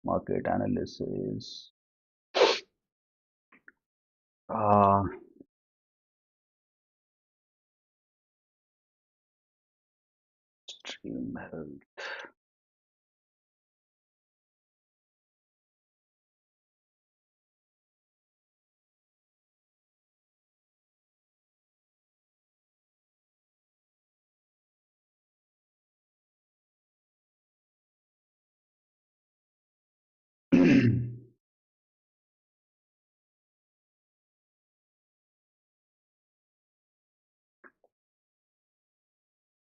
market analysis, uh, stream health.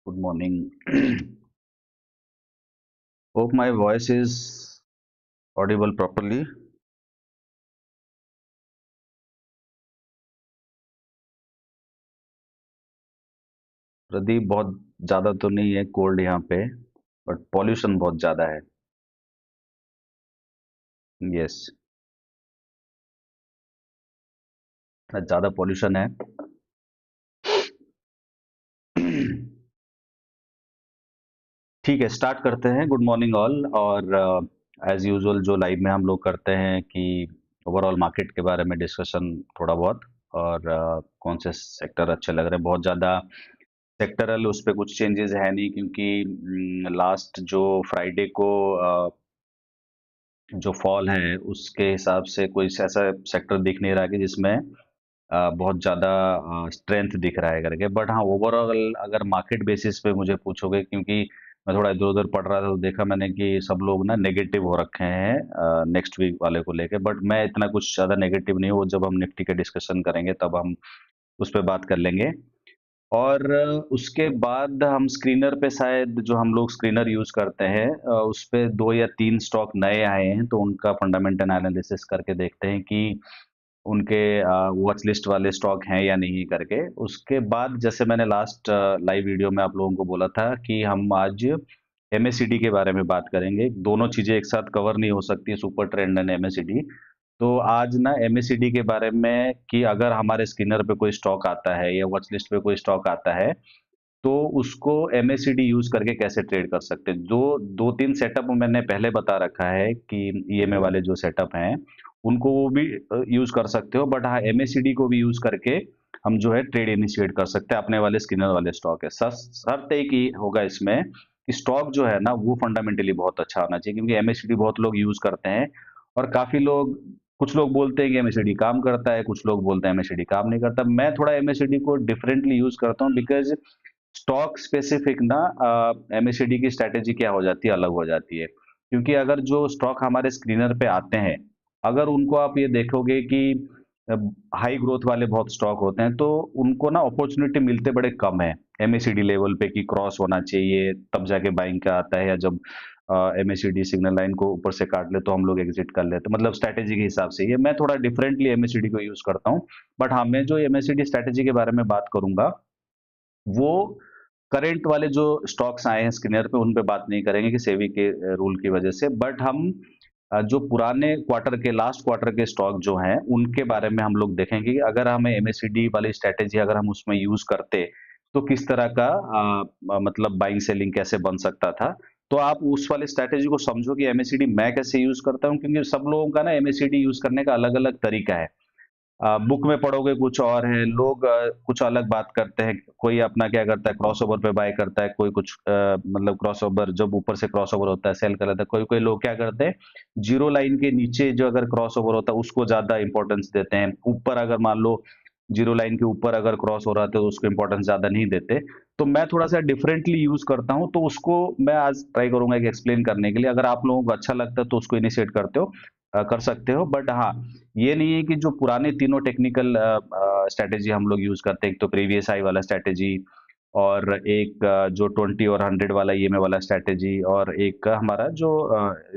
Good morning. Hope my voice is audible properly. Pradeep, बहुत ज्यादा तो नहीं है कोल्ड यहाँ पे, बट पॉल्यूशन बहुत ज्यादा है। यस, ज्यादा पॉल्यूशन है। ठीक है, स्टार्ट करते हैं। Good morning all. और एज यूजुअल जो लाइव में हम लोग करते हैं कि ओवरऑल मार्केट के बारे में डिस्कशन थोड़ा बहुत, और कौन से सेक्टर अच्छे लग रहे हैं। बहुत ज़्यादा सेक्टरल उस पे कुछ चेंजेस है नहीं, क्योंकि लास्ट जो फ्राइडे को जो फॉल है उसके हिसाब से कोई ऐसा सेक्टर दिख नहीं रहा कि जिसमें बहुत ज़्यादा स्ट्रेंथ दिख रहा है करके। बट हाँ, ओवरऑल अगर मार्केट बेसिस पे मुझे पूछोगे, क्योंकि मैं थोड़ा इधर उधर पढ़ रहा था तो देखा मैंने कि सब लोग ना नेगेटिव हो रखे हैं नेक्स्ट वीक वाले को लेके। बट मैं इतना कुछ ज़्यादा नेगेटिव नहीं हूँ। वो जब हम निफ्टी के डिस्कशन करेंगे तब हम उस पर बात कर लेंगे। और उसके बाद हम स्क्रीनर पे, शायद जो हम लोग स्क्रीनर यूज़ करते हैं उस पे 2 या 3 स्टॉक नए आए हैं, तो उनका फंडामेंटल एनालिसिस करके देखते हैं कि उनके वॉच लिस्ट वाले स्टॉक हैं या नहीं करके। उसके बाद जैसे मैंने लास्ट लाइव वीडियो में आप लोगों को बोला था कि हम आज एमएसीडी के बारे में बात करेंगे। दोनों चीज़ें एक साथ कवर नहीं हो सकती, सुपर ट्रेंड एंड एमएसीडी। तो आज ना एमएसीडी के बारे में कि अगर हमारे स्किनर पे कोई स्टॉक आता है या वॉच लिस्ट पे कोई स्टॉक आता है, तो उसको एमएसीडी यूज करके कैसे ट्रेड कर सकते हैं। दो दो तीन सेटअप मैंने पहले बता रखा है कि ईएमए वाले जो सेटअप हैं उनको वो भी यूज कर सकते हो। बट हाँ, एमएसीडी को भी यूज करके हम जो है ट्रेड इनिशिएट कर सकते हैं अपने वाले स्किनर वाले स्टॉक है। शर्त एक ही होगा इसमें कि स्टॉक जो है ना वो फंडामेंटली बहुत अच्छा होना चाहिए, क्योंकि एमएसीडी बहुत लोग यूज करते हैं। और काफी लोग, कुछ लोग बोलते हैं कि एमएसीडी काम करता है, कुछ लोग बोलते हैं एमएसीडी काम नहीं करता। मैं थोड़ा एमएसीडी को डिफरेंटली यूज करता हूँ, बिकॉज स्टॉक स्पेसिफिक ना एमएसीडी की स्ट्रैटेजी क्या हो जाती है, अलग हो जाती है। क्योंकि अगर जो स्टॉक हमारे स्क्रीनर पे आते हैं, अगर उनको आप ये देखोगे कि हाई ग्रोथ वाले बहुत स्टॉक होते हैं, तो उनको ना अपॉर्चुनिटी मिलते बड़े कम है एमएसीडी लेवल पे कि क्रॉस होना चाहिए तब जाके बाइंग का आता है, या जब एमएसीडी सिग्नल लाइन को ऊपर से काट ले तो हम लोग एग्जिट कर लेते हैं। मतलब स्ट्रैटेजी के हिसाब से ये मैं थोड़ा डिफरेंटली एमएसीडी को यूज करता हूँ। बट हाँ, मैं जो एमएसीडी स्ट्रैटेजी के बारे में बात करूंगा वो करंट वाले जो स्टॉक्स आए हैं स्क्रीनर पे उन पे बात नहीं करेंगे कि सेबी के रूल की वजह से। बट हम जो पुराने क्वार्टर के, लास्ट क्वार्टर के स्टॉक जो हैं उनके बारे में हम लोग देखेंगे कि अगर हमें एमएसीडी वाली स्ट्रेटेजी अगर हम उसमें यूज करते तो किस तरह का मतलब बाइंग सेलिंग कैसे बन सकता था। तो आप उस वाले स्ट्रेटेजी को समझो कि एमएसीडी मैं कैसे यूज करता हूँ, क्योंकि सब लोगों का ना एमएसीडी यूज करने का अलग अलग तरीका है। बुक में पढ़ोगे कुछ और है, लोग कुछ अलग बात करते हैं। कोई अपना क्या करता है, क्रॉसओवर पे बाय करता है, कोई कुछ मतलब क्रॉसओवर जब ऊपर से क्रॉसओवर होता है सेल कर लेता है। कोई कोई लोग क्या करते हैं, जीरो लाइन के नीचे जो अगर क्रॉसओवर होता है उसको ज्यादा इंपॉर्टेंस देते हैं। ऊपर अगर मान लो जीरो लाइन के ऊपर अगर क्रॉस हो रहा है तो उसको इंपॉर्टेंस ज्यादा नहीं देते। तो मैं थोड़ा सा डिफरेंटली यूज करता हूँ, तो उसको मैं आज ट्राई करूंगा कि एक्सप्लेन करने के लिए। अगर आप लोगों को अच्छा लगता है तो उसको इनिशिएट करते हो, कर सकते हो। बट हाँ, ये नहीं है कि जो पुराने तीनों टेक्निकल स्ट्रैटेजी हम लोग यूज करते हैं, एक तो प्रीवियस आई वाला स्ट्रैटेजी, और एक जो 20 और 100 वाला ईएमए वाला स्ट्रैटेजी, और एक हमारा जो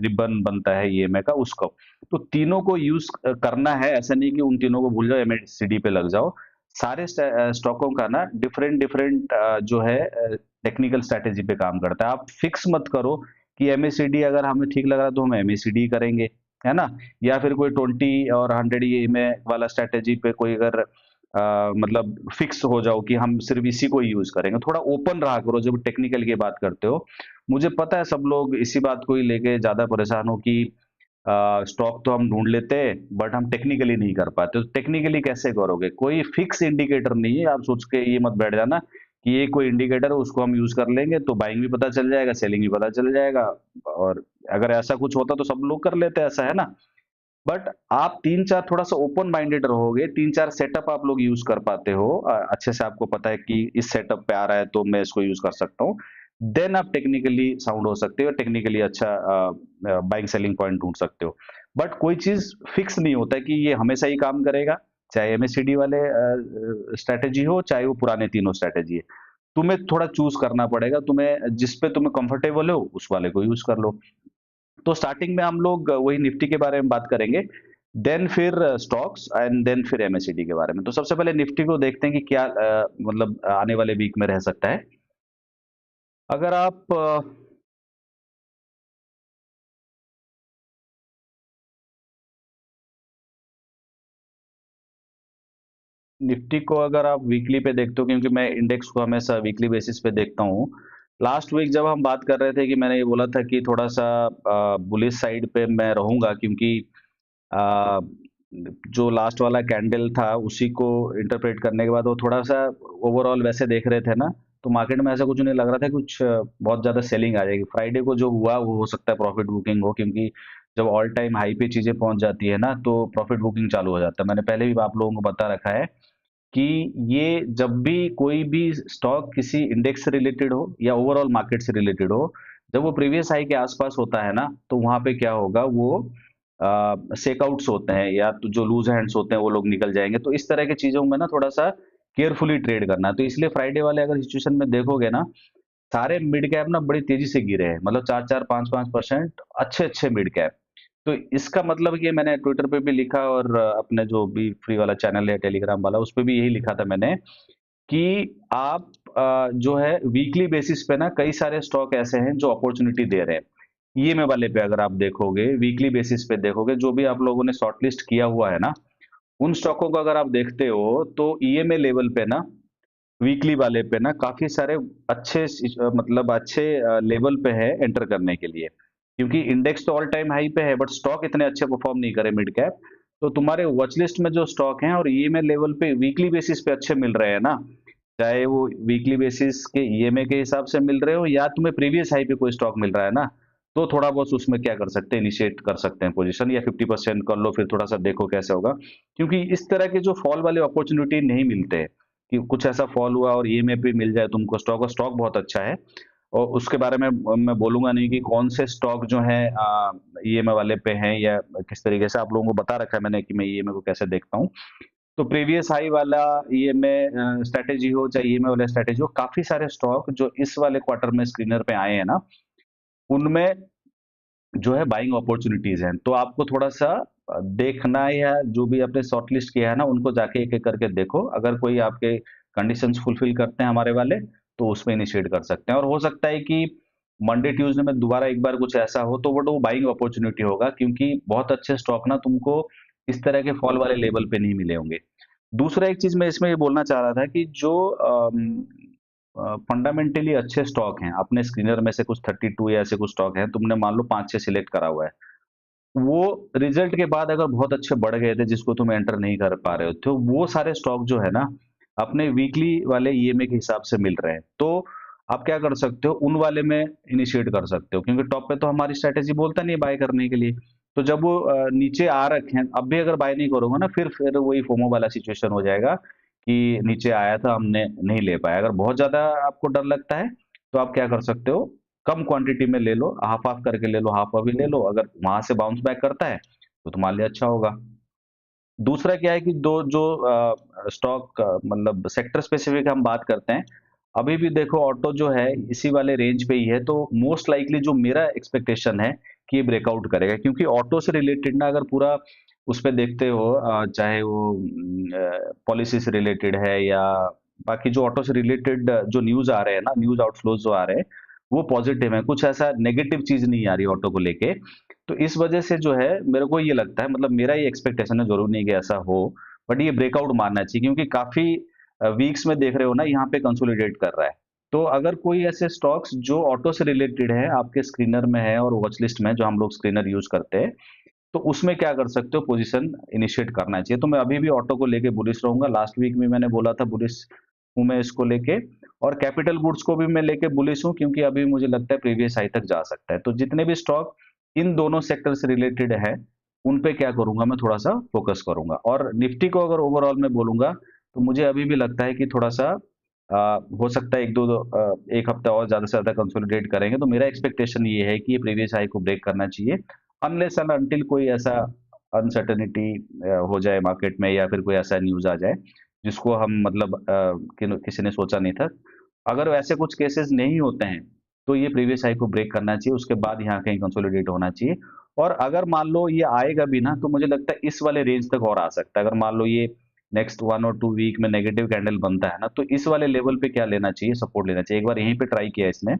रिबन बनता है ईएमए का उसका। तो तीनों को यूज करना है, ऐसा नहीं कि उन तीनों को भूल जाओ एमएसीडी पे लग जाओ। सारे स्टॉकों का ना डिफरेंट डिफरेंट जो है टेक्निकल स्ट्रैटेजी पे काम करता है। आप फिक्स मत करो कि एमएसीडी अगर हमें ठीक लग रहा है तो हम एमएसीडी करेंगे, है ना। या फिर कोई 20 और 100 ये में वाला स्ट्रैटेजी पे कोई अगर मतलब फिक्स हो जाओ कि हम सिर्फ इसी को यूज करेंगे। थोड़ा ओपन रहा करो जब टेक्निकल की बात करते हो। मुझे पता है सब लोग इसी बात को ही लेके ज्यादा परेशान हो कि स्टॉक तो हम ढूंढ लेते हैं बट हम टेक्निकली नहीं कर पाते। तो टेक्निकली कैसे करोगे? कोई फिक्स इंडिकेटर नहीं है, आप सोच के ये मत बैठ जाना कि ये कोई इंडिकेटर है उसको हम यूज कर लेंगे तो बाइंग भी पता चल जाएगा, सेलिंग भी पता चल जाएगा। और अगर ऐसा कुछ होता तो सब लोग कर लेते, ऐसा है ना। बट आप 3-4 थोड़ा-सा ओपन माइंडेड रहोगे, 3-4 सेटअप आप लोग यूज़ कर पाते हो, अच्छे से आपको पता है कि इस सेटअप पे आ रहा है तो मैं इसको यूज़ कर सकता हूँ। देन आप टेक्निकली साउंड हो सकते हो, टेक्निकली अच्छा बाइंग सेलिंग पॉइंट ढूँढ सकते हो। बट कोई चीज़ फिक्स नहीं होता है कि ये हमेशा ही काम करेगा, चाहे एमएससीडी वाले स्ट्रैटेजी हो, चाहे वो पुराने तीनों स्ट्रैटेजी है। तुम्हें थोड़ा चूज़ करना पड़ेगा, तुम्हें जिस पे तुम्हें कंफर्टेबल हो, उस वाले को यूज़ कर लो। तो स्टार्टिंग में हम लोग वही निफ्टी के बारे में बात करेंगे, देन फिर स्टॉक्स एंड देन फिर एमएससीडी के बारे में। तो सबसे पहले निफ्टी को देखते हैं कि क्या मतलब आने वाले वीक में रह सकता है। अगर आप निफ्टी को अगर आप वीकली पे देखते हो, क्योंकि मैं इंडेक्स को हमेशा वीकली बेसिस पे देखता हूँ। लास्ट वीक जब हम बात कर रहे थे कि मैंने ये बोला था कि थोड़ा-सा बुलिश साइड पे मैं रहूँगा, क्योंकि अ, जो लास्ट वाला कैंडल था उसी को इंटरप्रेट करने के बाद वो थोड़ा-सा ओवरऑल वैसे देख रहे थे ना, तो मार्केट में ऐसा कुछ नहीं लग रहा था, कुछ बहुत ज़्यादा सेलिंग आ जाएगी। फ्राइडे को जो हुआ वो हो सकता है प्रॉफिट बुकिंग हो, क्योंकि जब ऑल टाइम हाई पे चीज़ें पहुँच जाती है ना, तो प्रॉफिट बुकिंग चालू हो जाता है। मैंने पहले भी आप लोगों को बता रखा है कि ये जब भी कोई भी स्टॉक किसी इंडेक्स से रिलेटेड हो या ओवरऑल मार्केट से रिलेटेड हो, जब वो प्रीवियस हाई के आसपास होता है ना, तो वहाँ पे क्या होगा, वो सेकआउट्स होते हैं या तो जो लूज हैंड्स होते हैं वो लोग निकल जाएँगे। तो इस तरह की चीज़ों में ना थोड़ा-सा केयरफुली ट्रेड करना है। तो इसलिए फ्राइडे वाले अगर सिचुएशन में देखोगे ना, सारे मिड कैप ना बड़ी तेज़ी से गिरे हैं। मतलब 4-4 5-5% अच्छे-अच्छे मिड कैप। तो इसका मतलब ये मैंने ट्विटर पे भी लिखा और अपने जो भी फ्री वाला चैनल है टेलीग्राम वाला, उस पे भी यही लिखा था मैंने कि आप जो है वीकली बेसिस पे ना कई सारे स्टॉक ऐसे हैं जो अपॉर्चुनिटी दे रहे हैं। ईएमए वाले पे अगर आप देखोगे, वीकली बेसिस पे देखोगे, जो भी आप लोगों ने शॉर्टलिस्ट किया हुआ है ना, उन स्टॉकों को अगर आप देखते हो तो ईएमए लेवल पे ना, वीकली वाले पे ना काफ़ी सारे मतलब अच्छे लेवल पे है एंटर करने के लिए। क्योंकि इंडेक्स तो ऑल टाइम हाई पे है बट स्टॉक इतने अच्छे परफॉर्म नहीं करे मिड कैप। तो तुम्हारे वॉच लिस्ट में जो स्टॉक हैं और ईएमए लेवल पे वीकली बेसिस पे अच्छे मिल रहे हैं ना, चाहे वो वीकली बेसिस के ईएमए के हिसाब से मिल रहे हो या तुम्हें प्रीवियस हाई पे कोई स्टॉक मिल रहा है ना, तो थोड़ा बहुत उसमें क्या कर सकते हैं, इनिशिएट कर सकते हैं पोजीशन, या 50% कर लो, फिर थोड़ा-सा देखो कैसे होगा। क्योंकि इस तरह के जो फॉल वाले अपॉर्चुनिटी नहीं मिलते हैं। कि कुछ ऐसा फॉल हुआ और ईएमए पे मिल जाए तुमको स्टॉक, और स्टॉक बहुत अच्छा है। और उसके बारे में मैं बोलूँगा नहीं कि कौन से स्टॉक जो हैं ईएमए वाले पे हैं या किस तरीके से, आप लोगों को बता रखा है मैंने कि मैं ईएमए को कैसे देखता हूँ। तो प्रीवियस हाई वाला ईएमए स्ट्रैटेजी हो चाहे ईएमए वाला स्ट्रैटेजी हो, काफ़ी सारे स्टॉक जो इस वाले क्वार्टर में स्क्रीनर पे आए हैं ना, उनमें जो है बाइंग अपॉर्चुनिटीज़ हैं। तो आपको थोड़ा-सा देखना, या जो भी आपने शॉर्टलिस्ट किया है ना, उनको जाके एक-एक करके देखो। अगर कोई आपके कंडीशंस फुलफिल करते हैं हमारे वाले, तो उसमें इनिशिएट कर सकते हैं। और हो सकता है कि मंडे, ट्यूसडे में दोबारा एक बार कुछ ऐसा हो, तो बट वो बाइंग अपॉर्चुनिटी होगा, क्योंकि बहुत अच्छे स्टॉक ना तुमको इस तरह के फॉल वाले लेवल पे नहीं मिले होंगे। दूसरा एक चीज़ मैं इसमें ये बोलना चाह रहा था कि जो फंडामेंटली अच्छे स्टॉक हैं, अपने स्क्रीनर में से कुछ 32 या ऐसे कुछ स्टॉक हैं, तुमने मान लो 5-6 सिलेक्ट करा हुआ है। वो रिजल्ट के बाद अगर बहुत अच्छे बढ़ गए थे जिसको तुम एंटर नहीं कर पा रहे हो, तो वो सारे स्टॉक जो है ना, अपने वीकली वाले ईएमए के हिसाब से मिल रहे हैं। तो आप क्या कर सकते हो, उन वाले में इनिशिएट कर सकते हो, क्योंकि टॉप पे तो हमारी स्ट्रैटेजी बोलता नहीं है बाय करने के लिए। तो जब वो नीचे आ रखे हैं, अब भी अगर बाय नहीं करोगे ना, फिर वही फोमो वाला सिचुएशन हो जाएगा कि नीचे आया था हमने नहीं ले पाया। अगर बहुत ज़्यादा आपको डर लगता है, तो आप क्या कर सकते हो, कम क्वांटिटी में ले लो, हाफ हाफ करके ले लो, हाफ अभी ले लो, अगर वहां से बाउंस बैक करता है तो तुम्हारे लिए अच्छा होगा। दूसरा क्या है कि दो जो स्टॉक मतलब सेक्टर स्पेसिफिक हम बात करते हैं, अभी भी देखो ऑटो जो है इसी वाले रेंज पे ही है, तो मोस्ट लाइकली जो मेरा एक्सपेक्टेशन है कि ये ब्रेकआउट करेगा, क्योंकि ऑटो से रिलेटेड ना अगर पूरा उस पे देखते हो, चाहे वो पॉलिसी से रिलेटेड है या बाकी जो ऑटो से रिलेटेड जो न्यूज आ रहे हैं ना, न्यूज आउटफ्लोज जो आ रहे हैं, वो पॉजिटिव है, कुछ ऐसा नेगेटिव चीज नहीं आ रही ऑटो को लेके। तो इस वजह से जो है मेरे को ये लगता है, मतलब मेरा ये एक्सपेक्टेशन है, जरूर नहीं कि ऐसा हो, बट ये ब्रेकआउट मारना चाहिए, क्योंकि काफी वीक्स में देख रहे हो ना यहाँ पे कंसोलिडेट कर रहा है। तो अगर कोई ऐसे स्टॉक्स जो ऑटो से रिलेटेड है आपके स्क्रीनर में है और वॉच लिस्ट में, जो हम लोग स्क्रीनर यूज करते हैं, तो उसमें क्या कर सकते हो, पोजीशन इनिशिएट करना चाहिए। तो मैं अभी भी ऑटो को लेके बुलिश रहूंगा। लास्ट वीक में मैंने बोला था बुलिश हूं मैं इसको लेके, और कैपिटल गुड्स को भी मैं लेके बुलिश हूं, क्योंकि अभी मुझे लगता है प्रीवियस हाई तक जा सकता है। तो जितने भी स्टॉक इन दोनों सेक्टर से रिलेटेड है, उन पे क्या करूंगा, मैं थोड़ा सा फोकस करूंगा। और निफ्टी को अगर ओवरऑल में बोलूंगा, तो मुझे अभी भी लगता है कि थोड़ा सा हो सकता है एक हफ्ता और ज्यादा से ज्यादा कंसोलिडेट करेंगे। तो मेरा एक्सपेक्टेशन ये है कि ये प्रीवियस हाई को ब्रेक करना चाहिए, अनलेस एंड अनटिल कोई ऐसा अनसर्टेनिटी हो जाए मार्केट में, या फिर कोई ऐसा न्यूज आ जाए जिसको हम मतलब किसी ने सोचा नहीं था। अगर वैसे कुछ केसेस नहीं होते हैं, तो ये प्रीवियस हाई को ब्रेक करना चाहिए, उसके बाद यहाँ कहीं कंसोलिडेट होना चाहिए। और अगर मान लो ये आएगा भी ना, तो मुझे लगता है इस वाले रेंज तक और आ सकता है। अगर मान लो ये नेक्स्ट 1 और 2 वीक में नेगेटिव कैंडल बनता है ना, तो इस वाले लेवल पे क्या लेना चाहिए, सपोर्ट लेना चाहिए। एक बार यहीं पे ट्राई किया इसने,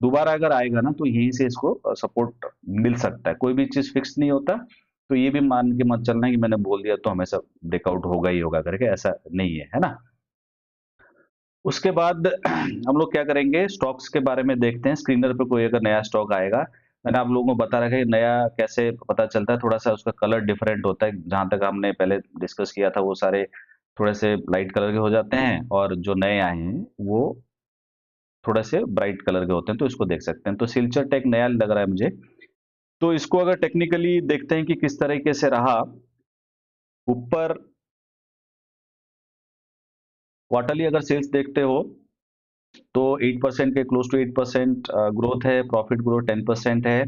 दोबारा अगर आएगा ना, तो यहीं से इसको सपोर्ट मिल सकता है। कोई भी चीज फिक्स नहीं होता, तो ये भी मान के मत चलना कि मैंने बोल दिया तो हमेशा ब्रेकआउट होगा ही होगा करके, ऐसा नहीं है ना। उसके बाद हम लोग क्या करेंगे, स्टॉक्स के बारे में देखते हैं। स्क्रीनर पे कोई अगर नया स्टॉक आएगा, मैंने आप लोगों को बता रखा है कि नया कैसे पता चलता है, थोड़ा सा उसका कलर डिफरेंट होता है। जहां तक हमने पहले डिस्कस किया था, वो सारे थोड़े से लाइट कलर के हो जाते हैं, और जो नए आए हैं वो थोड़े से ब्राइट कलर के होते हैं। तो इसको देख सकते हैं। तो सिल्चर टेक नया लग रहा है मुझे। तो इसको अगर टेक्निकली देखते हैं कि किस तरीके से रहा, ऊपर क्वार्टरली अगर सेल्स देखते हो, तो 8% के क्लोज टू 8% ग्रोथ है। प्रॉफिट ग्रोथ 10% है।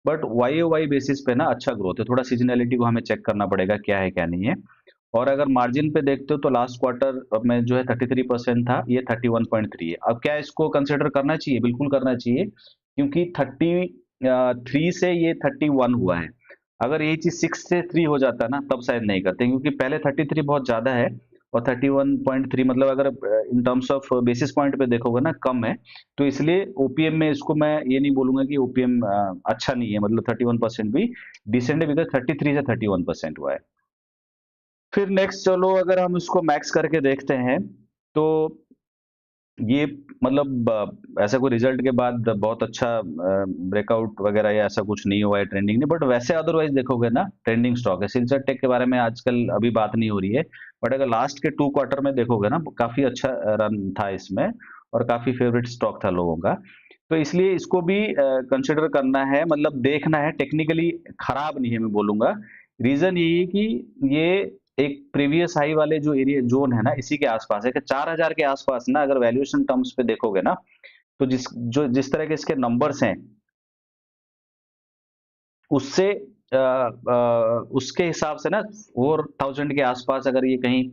But Y O Y basis पे ना अच्छा ग्रोथ है। थोड़ा सीजनैलिटी को हमें चेक करना पड़ेगा क्या है क्या नहीं है। और अगर मार्जिन पे देखते हो, तो लास्ट क्वार्टर में जो है 33% था, ये 31.3 है। अब क्या इसको कंसिडर करना चाहिए? बिल्कुल करना चाहिए, क्योंकि 33 से ये 31 हुआ है। अगर यही चीज 6 से 3 हो जाता ना, तब शायद नहीं करते, क्योंकि पहले 33 बहुत ज्यादा है, और 31.3 मतलब अगर in terms of basis point पे देखोगे ना, कम है। तो इसलिए ओपीएम में इसको मैं ये नहीं बोलूंगा कि ओपीएम अच्छा नहीं है, मतलब 31% भी डिसेंट है, बिकॉज 33 से 31% हुआ है। फिर नेक्स्ट चलो, अगर हम इसको मैक्स करके देखते हैं, तो ये मतलब ऐसा कोई रिजल्ट के बाद बहुत अच्छा ब्रेकआउट वगैरह या ऐसा कुछ नहीं हुआ है, ट्रेंडिंग नहीं। बट वैसे अदरवाइज देखोगे ना, ट्रेंडिंग स्टॉक है। सिल्चर टेक के बारे में आजकल अभी बात नहीं हो रही है, बट अगर लास्ट के 2 क्वार्टर में देखोगे ना, काफी अच्छा रन था इसमें, और काफी फेवरेट स्टॉक था लोगों का। तो इसलिए इसको भी कंसिडर करना है, मतलब देखना है। टेक्निकली खराब नहीं है मैं बोलूंगा। रीजन यही है कि ये एक प्रीवियस हाई वाले जो एरिया जोन है ना, इसी के आसपास है कि 4000 के आसपास ना, अगर वैल्यूएशन टर्म्स पे देखोगे ना, तो जिस तरह के इसके नंबर्स हैं, उससे उसके हिसाब से ना 4000 के आसपास अगर ये कहीं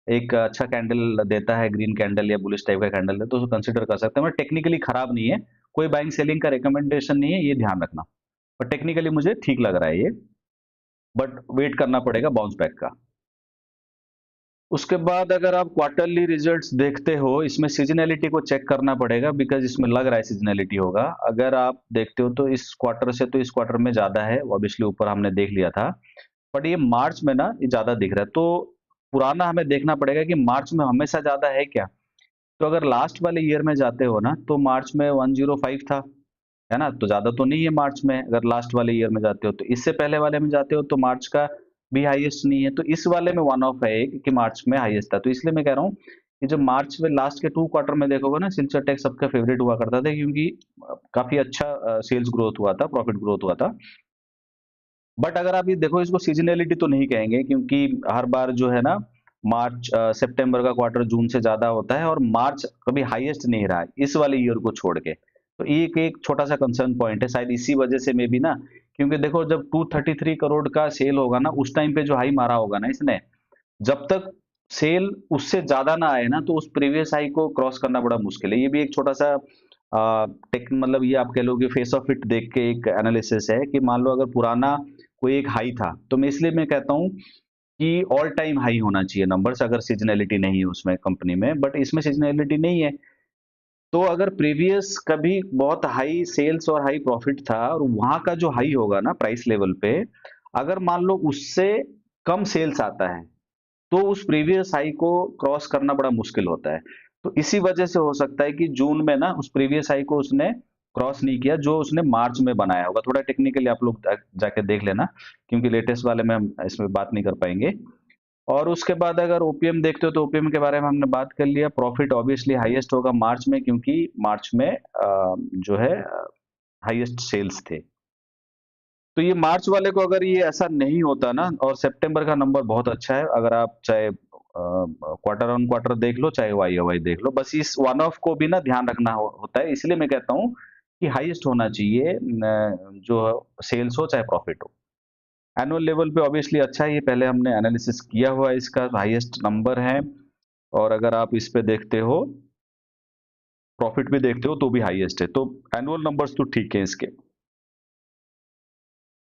एक अच्छा कैंडल देता है, ग्रीन कैंडल या बुलिश टाइप का कैंडल देता है, तो उसको कंसिडर कर सकते हैं। मतलब टेक्निकली खराब नहीं है, कोई बाइंग सेलिंग का रिकमेंडेशन नहीं है, ये ध्यान रखना। पर टेक्निकली मुझे ठीक लग रहा है ये, बट वेट करना पड़ेगा बाउंस बैक का। उसके बाद अगर आप क्वार्टरली रिजल्ट्स देखते हो, इसमें सीजनैलिटी को चेक करना पड़ेगा, बिकॉज इसमें लग रहा है सीजनैलिटी होगा। अगर आप देखते हो, तो इस क्वार्टर से तो इस क्वार्टर में ज्यादा है, ऑब्वियसली ऊपर हमने देख लिया था। बट ये मार्च में ना ये ज्यादा दिख रहा है। तो पुराना हमें देखना पड़ेगा कि मार्च में हमेशा ज्यादा है क्या। तो अगर लास्ट वाले ईयर में जाते हो ना, तो मार्च में 105 था, है ना। तो ज्यादा तो नहीं है मार्च में, अगर लास्ट वाले ईयर में जाते हो। तो इससे पहले वाले में जाते हो, तो मार्च का भी हाईएस्ट नहीं है। तो इस वाले में वन ऑफ है कि मार्च में हाईएस्ट था। तो इसलिए मैं कह रहा हूँ कि जब मार्च में लास्ट के 2 क्वार्टर में देखोगे ना, सिल्चर टेक सबका फेवरेट हुआ करता था, क्योंकि काफी अच्छा सेल्स ग्रोथ हुआ था, प्रॉफिट ग्रोथ हुआ था। बट अगर आप ये देखो, इसको सीजनैलिटी तो नहीं कहेंगे, क्योंकि हर बार जो है ना, मार्च सितंबर का क्वार्टर जून से ज्यादा होता है, और मार्च कभी हाईएस्ट नहीं रहा है इस वाले ईयर को छोड़ के। तो एक एक छोटा सा कंसर्न पॉइंट है, शायद इसी वजह से मे बी ना। क्योंकि देखो, जब 233 करोड़ का सेल होगा ना, उस टाइम पे जो हाई मारा होगा ना इसने, जब तक सेल उससे ज्यादा ना आए ना, तो उस प्रीवियस हाई को क्रॉस करना बड़ा मुश्किल है। ये भी एक छोटा सा टेक, मतलब ये आप कह लो कि फेस ऑफ इट देख के एक एनालिसिस है, कि मान लो अगर पुराना कोई एक हाई था, तो मैं इसलिए मैं कहता हूँ कि ऑल टाइम हाई होना चाहिए नंबर्स, अगर सीजनैलिटी नहीं है उसमें कंपनी में। बट इसमें सीजनैलिटी नहीं है। तो अगर प्रीवियस कभी बहुत हाई सेल्स और हाई प्रॉफिट था, और वहां का जो हाई होगा ना प्राइस लेवल पे, अगर मान लो उससे कम सेल्स आता है, तो उस प्रीवियस हाई को क्रॉस करना बड़ा मुश्किल होता है। तो इसी वजह से हो सकता है कि जून में ना उस प्रीवियस हाई को उसने क्रॉस नहीं किया जो उसने मार्च में बनाया होगा। थोड़ा टेक्निकली आप लोग जाके देख लेना, क्योंकि लेटेस्ट वाले में हम इसमें बात नहीं कर पाएंगे। और उसके बाद अगर ओपीएम देखते हो तो ओपीएम के बारे में हमने बात कर लिया। प्रॉफिट ऑब्वियसली हाईएस्ट होगा मार्च में, क्योंकि मार्च में जो है हाईएस्ट सेल्स थे। तो ये मार्च वाले को अगर ये ऐसा नहीं होता ना, और सितंबर का नंबर बहुत अच्छा है, अगर आप चाहे क्वार्टर ऑन क्वार्टर देख लो चाहे वाई ओ वाई देख लो, बस इस वन ऑफ को भी ना ध्यान रखना होता है। इसलिए मैं कहता हूँ कि हाईएस्ट होना चाहिए जो सेल्स हो चाहे प्रॉफिट हो। एनुअल लेवल पे ऑब्वियसली अच्छा है, ये पहले हमने एनालिसिस किया हुआ है, इसका हाईएस्ट नंबर है। और अगर आप इस पे देखते हो, प्रॉफिट भी देखते हो तो भी हाईएस्ट है, तो एनुअल नंबर्स तो ठीक है इसके।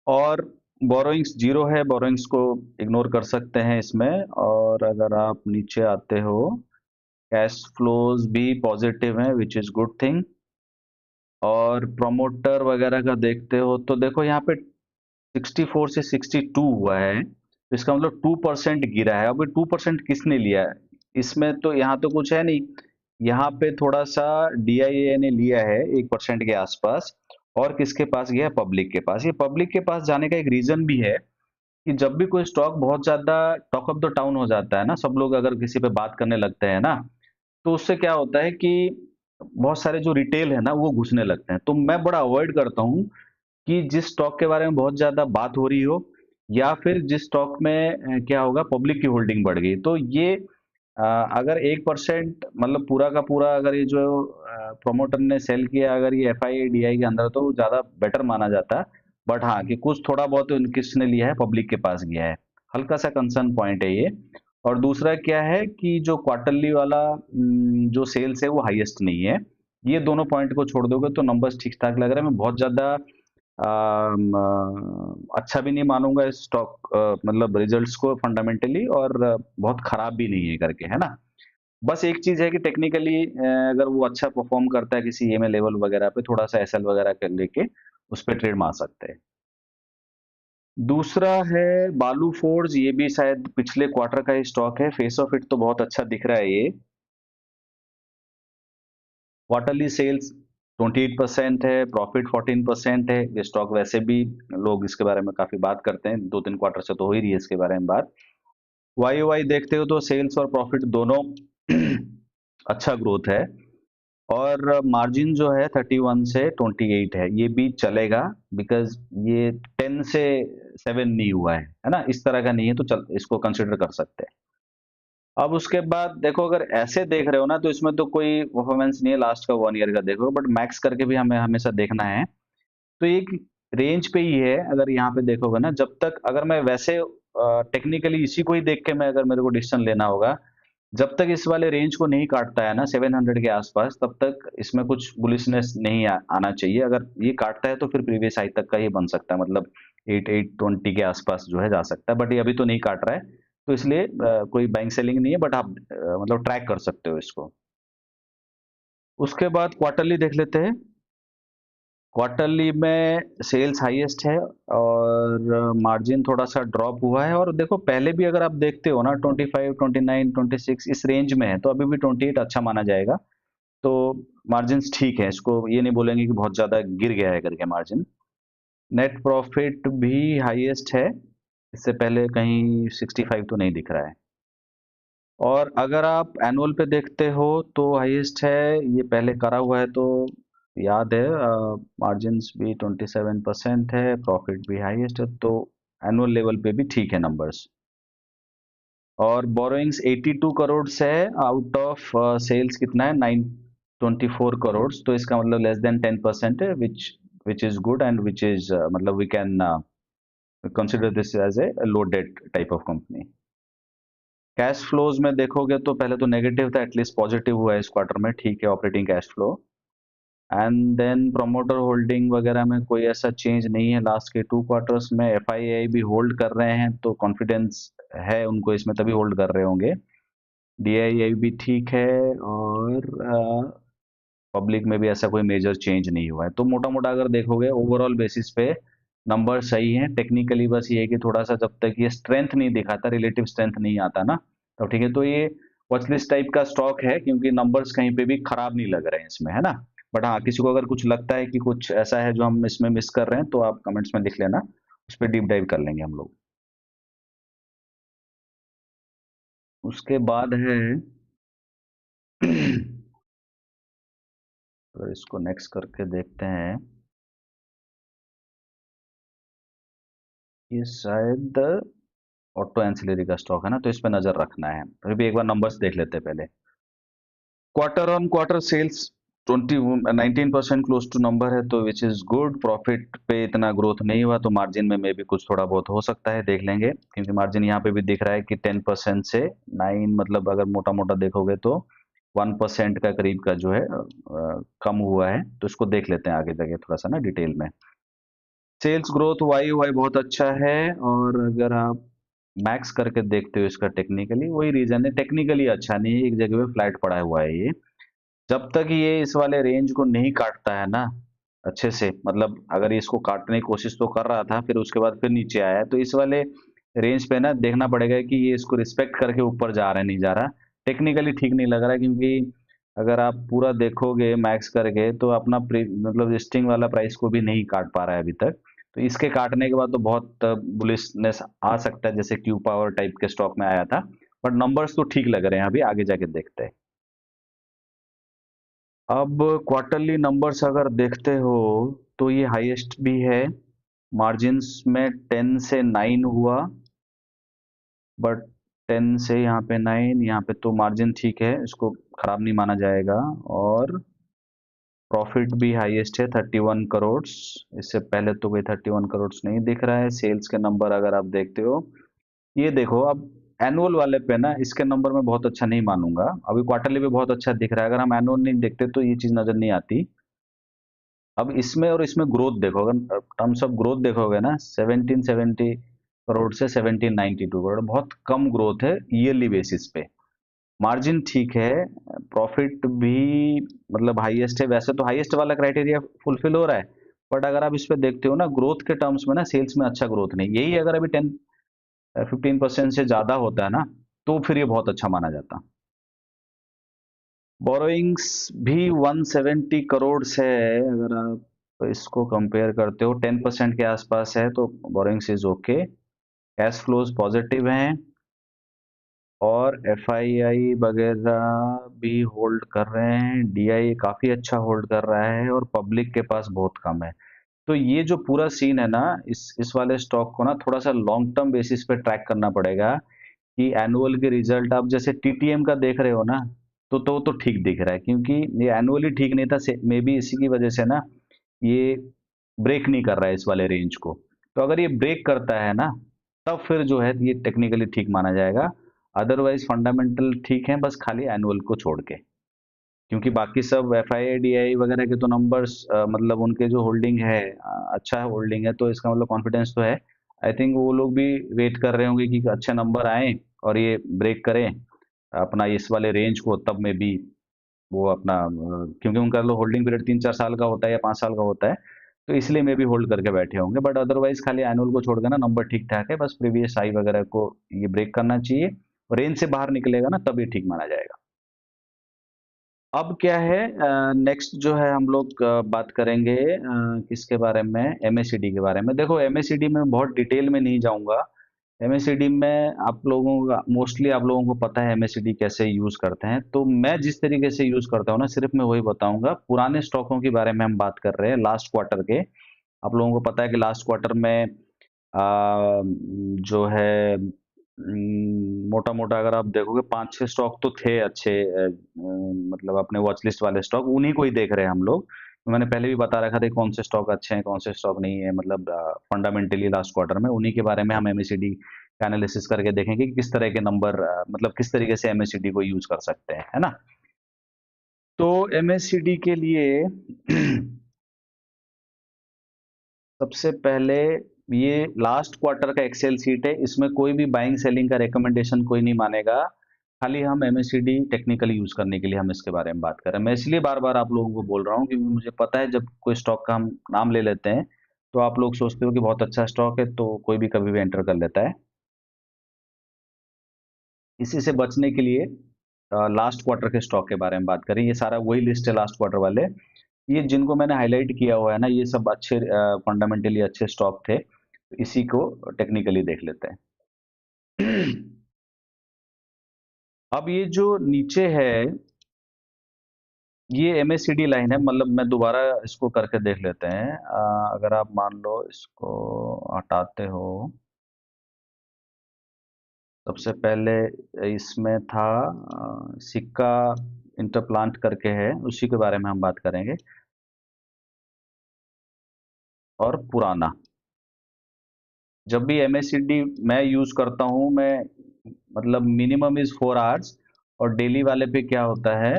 और बोरोइंग्स जीरो है, बोरोइंग्स को इग्नोर कर सकते हैं इसमें। और अगर आप नीचे आते हो, कैश फ्लोज भी पॉजिटिव है, विच इज गुड थिंग। और प्रमोटर वगैरह का देखते हो तो देखो यहाँ पे 64 से 62 हुआ है, तो इसका मतलब 2% गिरा है। अभी 2% किसने लिया है इसमें, तो यहाँ तो कुछ है नहीं। यहाँ पे थोड़ा सा डीआईए ने लिया है 1% के आसपास। और किसके पास गया, पब्लिक के पास। ये पब्लिक के पास जाने का एक रीजन भी है कि जब भी कोई स्टॉक बहुत ज्यादा टॉक ऑफ द टाउन हो जाता है ना, सब लोग अगर किसी पे बात करने लगते हैं ना, तो उससे क्या होता है कि बहुत सारे जो रिटेल है ना वो घुसने लगते हैं। तो मैं बड़ा अवॉइड करता हूँ कि जिस स्टॉक के बारे में बहुत ज्यादा बात हो रही हो, या फिर जिस स्टॉक में क्या होगा, पब्लिक की होल्डिंग बढ़ गई, तो ये अ, अगर 1% मतलब पूरा का पूरा अगर ये जो प्रोमोटर ने सेल किया, अगर ये एफ आई डी आई के अंदर, तो ज्यादा बेटर माना जाता है। बट हाँ, कि कुछ थोड़ा बहुत किसने लिया है, पब्लिक के पास गया है, हल्का सा कंसर्न पॉइंट है ये। और दूसरा क्या है कि जो क्वार्टरली वाला जो सेल्स है वो हाईएस्ट नहीं है। ये दोनों पॉइंट को छोड़ दोगे तो नंबर्स ठीक ठाक लग रहा है। मैं बहुत ज्यादा अच्छा भी नहीं मानूंगा इस स्टॉक मतलब रिजल्ट्स को फंडामेंटली, और बहुत खराब भी नहीं है करके, है ना। बस एक चीज है कि टेक्निकली अगर वो अच्छा परफॉर्म करता है किसी ईएमए लेवल वगैरह पे, थोड़ा सा एसएल वगैरह कर लेके उस पर ट्रेड मार सकते हैं। दूसरा है बालू फोर्ज, ये भी शायद पिछले क्वार्टर का ही स्टॉक है। फेस ऑफ इट तो बहुत अच्छा दिख रहा है ये। क्वार्टरली सेल्स 28% है, प्रॉफिट 14% है। ये स्टॉक वैसे भी लोग इसके बारे में काफी बात करते हैं, 2-3 क्वार्टर से तो हो ही रही है इसके बारे में बात। वाई वाई देखते हो तो सेल्स और प्रॉफिट दोनों अच्छा ग्रोथ है। और मार्जिन जो है 31 से 28 है, ये भी चलेगा, बिकॉज ये 10 से 7 नहीं हुआ है ना, इस तरह का नहीं है, तो चल इसको कंसिडर कर सकते हैं। अब उसके बाद देखो, अगर ऐसे देख रहे हो ना तो इसमें तो कोई परफॉर्मेंस नहीं है लास्ट का 1 ईयर का देखो, बट मैक्स करके भी हमें हमेशा देखना है। तो एक रेंज पे ही है, अगर यहाँ पे देखोगे ना, जब तक अगर मैं वैसे टेक्निकली इसी को ही देख के मैं, अगर मेरे को डिसीजन लेना होगा, जब तक इस वाले रेंज को नहीं काटता है ना 700 के आसपास, तब तक इसमें कुछ बुलिशनेस नहीं आना चाहिए। अगर ये काटता है तो फिर प्रीवियस हाई तक का ही बन सकता है, मतलब 8-820 के आसपास जो है जा सकता है, बट ये अभी तो नहीं काट रहा है। तो इसलिए कोई बाइंग सेलिंग नहीं है, बट आप मतलब ट्रैक कर सकते हो इसको। उसके बाद क्वार्टरली देख लेते हैं। क्वार्टरली में सेल्स हाईएस्ट है, और मार्जिन थोड़ा सा ड्रॉप हुआ है। और देखो पहले भी अगर आप देखते हो ना, 25, 29, 26 इस रेंज में है, तो अभी भी 28 अच्छा माना जाएगा। तो मार्जिन ठीक है, इसको ये नहीं बोलेंगे कि बहुत ज्यादा गिर गया है करके मार्जिन। नेट प्रॉफिट भी हाईएस्ट है, इससे पहले कहीं 65 तो नहीं दिख रहा है। और अगर आप एनुअल पे देखते हो तो हाईएस्ट है, ये पहले करा हुआ है तो याद है। मार्जिन्स भी 27% है, प्रॉफिट भी हाईएस्ट है, तो एनुअल लेवल पे भी ठीक है नंबर्स। और बोरोइंग्स 82 करोड़ है, आउट ऑफ सेल्स कितना है, 924 करोड़, तो इसका मतलब लेस देन 10% है, which is good, and which is मतलब we can consider this as a low debt type of company. Cash flows में देखोगे तो पहले तो नेगेटिव था, एटलीस्ट पॉजिटिव हुआ है इस क्वार्टर में, ठीक है operating cash flow. And then promoter holding वगैरह में कोई ऐसा चेंज नहीं है लास्ट के 2 क्वार्टर्स में। एफआईआई भी होल्ड कर रहे हैं, तो कॉन्फिडेंस है उनको इसमें, तभी होल्ड कर रहे होंगे। डीआईआई भी ठीक है, और पब्लिक में भी ऐसा कोई मेजर चेंज नहीं हुआ है। तो मोटा मोटा अगर देखोगे ओवरऑल बेसिस पे नंबर सही है। टेक्निकली बस ये है कि थोड़ा सा जब तक ये स्ट्रेंथ नहीं दिखाता, रिलेटिव स्ट्रेंथ नहीं आता ना, तो ठीक है। तो ये वॉचलिस्ट टाइप का स्टॉक है, क्योंकि नंबर्स कहीं पे भी खराब नहीं लग रहे हैं इसमें, है ना। बट हाँ, किसी को अगर कुछ लगता है कि कुछ ऐसा है जो हम इसमें मिस कर रहे हैं तो आप कमेंट्स में लिख लेना, उस पर डीप डाइव कर लेंगे हम लोग। उसके बाद है तो इसको नेक्स्ट करके देखते हैं। ये शायद ऑटो एंसिलरी का स्टॉक है ना, तो इस पे नजर रखना है। अभी भी एक बार नंबर्स देख लेते हैं पहले। Quarter on quarter sales 19% close to number है, तो विच इज गुड। प्रॉफिट पे इतना ग्रोथ नहीं हुआ, तो मार्जिन में मे भी कुछ थोड़ा बहुत हो सकता है, देख लेंगे। क्योंकि मार्जिन यहाँ पे भी दिख रहा है कि 10% से 9, मतलब अगर मोटा मोटा देखोगे तो 1% का करीब का जो है कम हुआ है। तो इसको देख लेते हैं आगे जाके थोड़ा सा ना डिटेल में। सेल्स ग्रोथ वाई वाई बहुत अच्छा है। और अगर आप मैक्स करके देखते हो इसका टेक्निकली, वही रीजन है, टेक्निकली अच्छा नहीं है, एक जगह पे फ्लैट पड़ा हुआ है ये। जब तक ये इस वाले रेंज को नहीं काटता है ना अच्छे से, मतलब अगर ये इसको काटने की कोशिश तो कर रहा था, फिर उसके बाद फिर नीचे आया है, तो इस वाले रेंज पे ना देखना पड़ेगा कि ये इसको रिस्पेक्ट करके ऊपर जा रहा है नहीं जा रहा। टेक्निकली ठीक नहीं लग रहा है, क्योंकि अगर आप पूरा देखोगे मैक्स करके तो अपना मतलब लिस्टिंग वाला प्राइस को भी नहीं काट पा रहा है अभी तक। तो इसके काटने के बाद तो बहुत बुलिशनेस आ सकता है, जैसे क्यू पावर टाइप के स्टॉक में आया था। बट नंबर्स तो ठीक लग रहे हैं, अभी आगे जाके देखते हैं। अब क्वार्टरली नंबर्स अगर देखते हो तो ये हाईएस्ट भी है। मार्जिन्स में 10 से 9 हुआ, बट 10 से यहाँ पे 9, यहाँ पे तो मार्जिन ठीक है, इसको खराब नहीं माना जाएगा। और प्रॉफिट भी हाईएस्ट है 31 करोड़। इससे पहले तो कोई 31 करोड़ नहीं दिख रहा है। सेल्स के नंबर अगर आप देखते हो, ये देखो अब एनुअल वाले पे ना इसके नंबर में बहुत अच्छा नहीं मानूंगा। अभी क्वार्टरली भी बहुत अच्छा दिख रहा है, अगर हम एनुअल नहीं देखते तो ये चीज नजर नहीं आती। अब इसमें और इसमें ग्रोथ देखो, अगर टर्म्स ऑफ ग्रोथ देखोगे ना, 1770 करोड़ से 1792 करोड़, बहुत कम ग्रोथ है ईयरली बेसिस पे। मार्जिन ठीक है, प्रॉफिट भी मतलब हाईएस्ट है। वैसे तो हाईएस्ट वाला क्राइटेरिया फुलफिल हो रहा है, बट अगर आप इस पे देखते हो ना ग्रोथ के टर्म्स में ना, सेल्स में अच्छा ग्रोथ नहीं। यही अगर अभी 15% से ज्यादा होता है ना, तो फिर ये बहुत अच्छा माना जाता। बोरोइंग्स भी 170 करोड़ है। अगर आप इसको कंपेयर करते हो 10% के आसपास है, तो borrowings is okay. Cash flows positive हैं, और एफआईआई वगैरह भी होल्ड कर रहे हैं। डीआई काफी अच्छा होल्ड कर रहा है, और पब्लिक के पास बहुत कम है। तो ये जो पूरा सीन है ना, इस वाले स्टॉक को ना थोड़ा सा लॉन्ग टर्म बेसिस पे ट्रैक करना पड़ेगा। कि एनुअल के रिजल्ट आप जैसे टीटीएम का देख रहे हो ना, तो ठीक दिख रहा है, क्योंकि ये एनुअली ठीक नहीं था। मे बी इसी की वजह से ना ये ब्रेक नहीं कर रहा है इस वाले रेंज को। तो अगर ये ब्रेक करता है ना, तब फिर जो है ये टेक्निकली ठीक माना जाएगा। अदरवाइज फंडामेंटल ठीक है, बस खाली एनुअल को छोड़ के। क्योंकि बाकी सब F I I D I वगैरह के तो नंबर्स, मतलब उनके जो होल्डिंग है, अच्छा होल्डिंग है, तो इसका मतलब कॉन्फिडेंस तो है। आई थिंक वो लोग भी वेट कर रहे होंगे कि अच्छे नंबर आए और ये ब्रेक करें अपना इस वाले रेंज को, तब में भी वो अपना क्योंकि उनका तो होल्डिंग पीरियड 3-4 साल का होता है या 5 साल का होता है, तो इसलिए मे भी होल्ड करके बैठे होंगे। बट अदरवाइज खाली एनुअल को छोड़ के ना नंबर ठीक ठाक है, बस प्रीवियस हाई वगैरह को ये ब्रेक करना चाहिए। रेंज से बाहर निकलेगा ना, तब ये ठीक माना जाएगा। अब क्या है, नेक्स्ट जो है हम लोग बात करेंगे किसके बारे में, एमएससीडी के बारे में। देखो एमएससीडी में बहुत डिटेल में नहीं जाऊंगा। एमएससीडी में आप लोगों का मोस्टली आप लोगों को पता है एमएससीडी कैसे यूज करते हैं, तो मैं जिस तरीके से यूज करता हूँ ना, सिर्फ मैं वही बताऊंगा। पुराने स्टॉकों के बारे में हम बात कर रहे हैं, लास्ट क्वार्टर के। आप लोगों को पता है कि लास्ट क्वार्टर में जो है मोटा मोटा अगर आप देखोगे 5-6 स्टॉक तो थे अच्छे, मतलब अपने वॉच लिस्ट वाले स्टॉक, उन्हीं को ही देख रहे हैं हम लोग। मैंने पहले भी बता रखा था कौन से स्टॉक अच्छे हैं कौन से स्टॉक नहीं है, मतलब फंडामेंटली लास्ट क्वार्टर में उन्हीं के बारे में हम एमएससीडी का एनालिसिस करके देखेंगे कि किस तरह के नंबर, मतलब किस तरीके से एमएससीडी को यूज कर सकते हैं, है ना। तो एमएससीडी के लिए सबसे पहले ये लास्ट क्वार्टर का एक्सेल सीट है, इसमें कोई भी बाइंग सेलिंग का रिकमेंडेशन कोई नहीं मानेगा। खाली हम एमएससीडी टेक्निकली यूज करने के लिए हम इसके बारे में बात कर रहे हैं। मैं इसलिए बार बार आप लोगों को बोल रहा हूँ, क्योंकि मुझे पता है जब कोई स्टॉक का हम नाम ले लेते हैं तो आप लोग सोचते हो कि बहुत अच्छा स्टॉक है, तो कोई भी कभी भी एंटर कर लेता है। इसी से बचने के लिए लास्ट क्वार्टर के स्टॉक के बारे में बात करें। ये सारा वही लिस्ट है लास्ट क्वार्टर वाले। ये जिनको मैंने हाईलाइट किया हुआ है ना, ये सब अच्छे फंडामेंटली अच्छे स्टॉक थे, तो इसी को टेक्निकली देख लेते हैं। अब ये जो नीचे है, ये एमएसीडी लाइन है, मतलब मैं दोबारा इसको करके देख लेते हैं। अगर आप मान लो इसको हटाते हो, सबसे पहले इसमें था सिक्का इंटरप्लांट करके है, उसी के बारे में हम बात करेंगे। और पुराना, जब भी एमएसीडी मैं यूज करता हूं, मैं मतलब मिनिमम इज 4 आवर्स, और डेली वाले पे क्या होता है,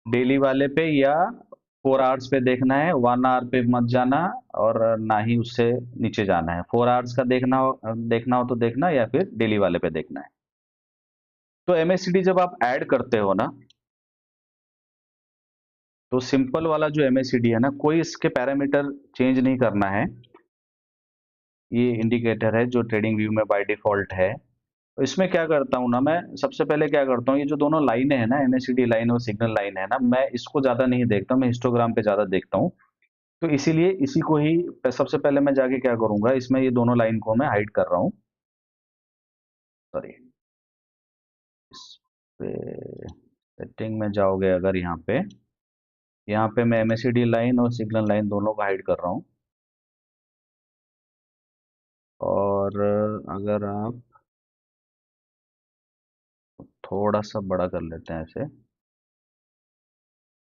डेली वाले पे या 4 आवर्स पे देखना है, 1 आवर पे मत जाना, और ना ही उससे नीचे जाना है। 4 आवर्स का देखना हो तो देखना, या फिर डेली वाले पे देखना है। तो एमएसीडी जब आप ऐड करते हो ना, तो सिंपल वाला जो एमएसीडी है ना, कोई इसके पैरामीटर चेंज नहीं करना है। ये इंडिकेटर है जो ट्रेडिंग व्यू में बाय डिफॉल्ट है। तो इसमें क्या करता हूँ ना, मैं सबसे पहले क्या करता हूँ, ये जो दोनों लाइनें हैं ना, एमएसीडी लाइन और सिग्नल लाइन है ना, मैं इसको ज्यादा नहीं देखता, मैं हिस्टोग्राम पे ज्यादा देखता हूँ। तो इसीलिए इसी को ही सबसे पहले मैं जाके क्या करूंगा, इसमें ये दोनों लाइन को मैं हाइड कर रहा हूँ। सॉरी, इस पे सेटिंग में जाओगे अगर, यहाँ पे मैं एमएसीडी लाइन और सिग्नल लाइन दोनों को हाइड कर रहा हूँ। और अगर आप थोड़ा सा बड़ा कर लेते हैं ऐसे,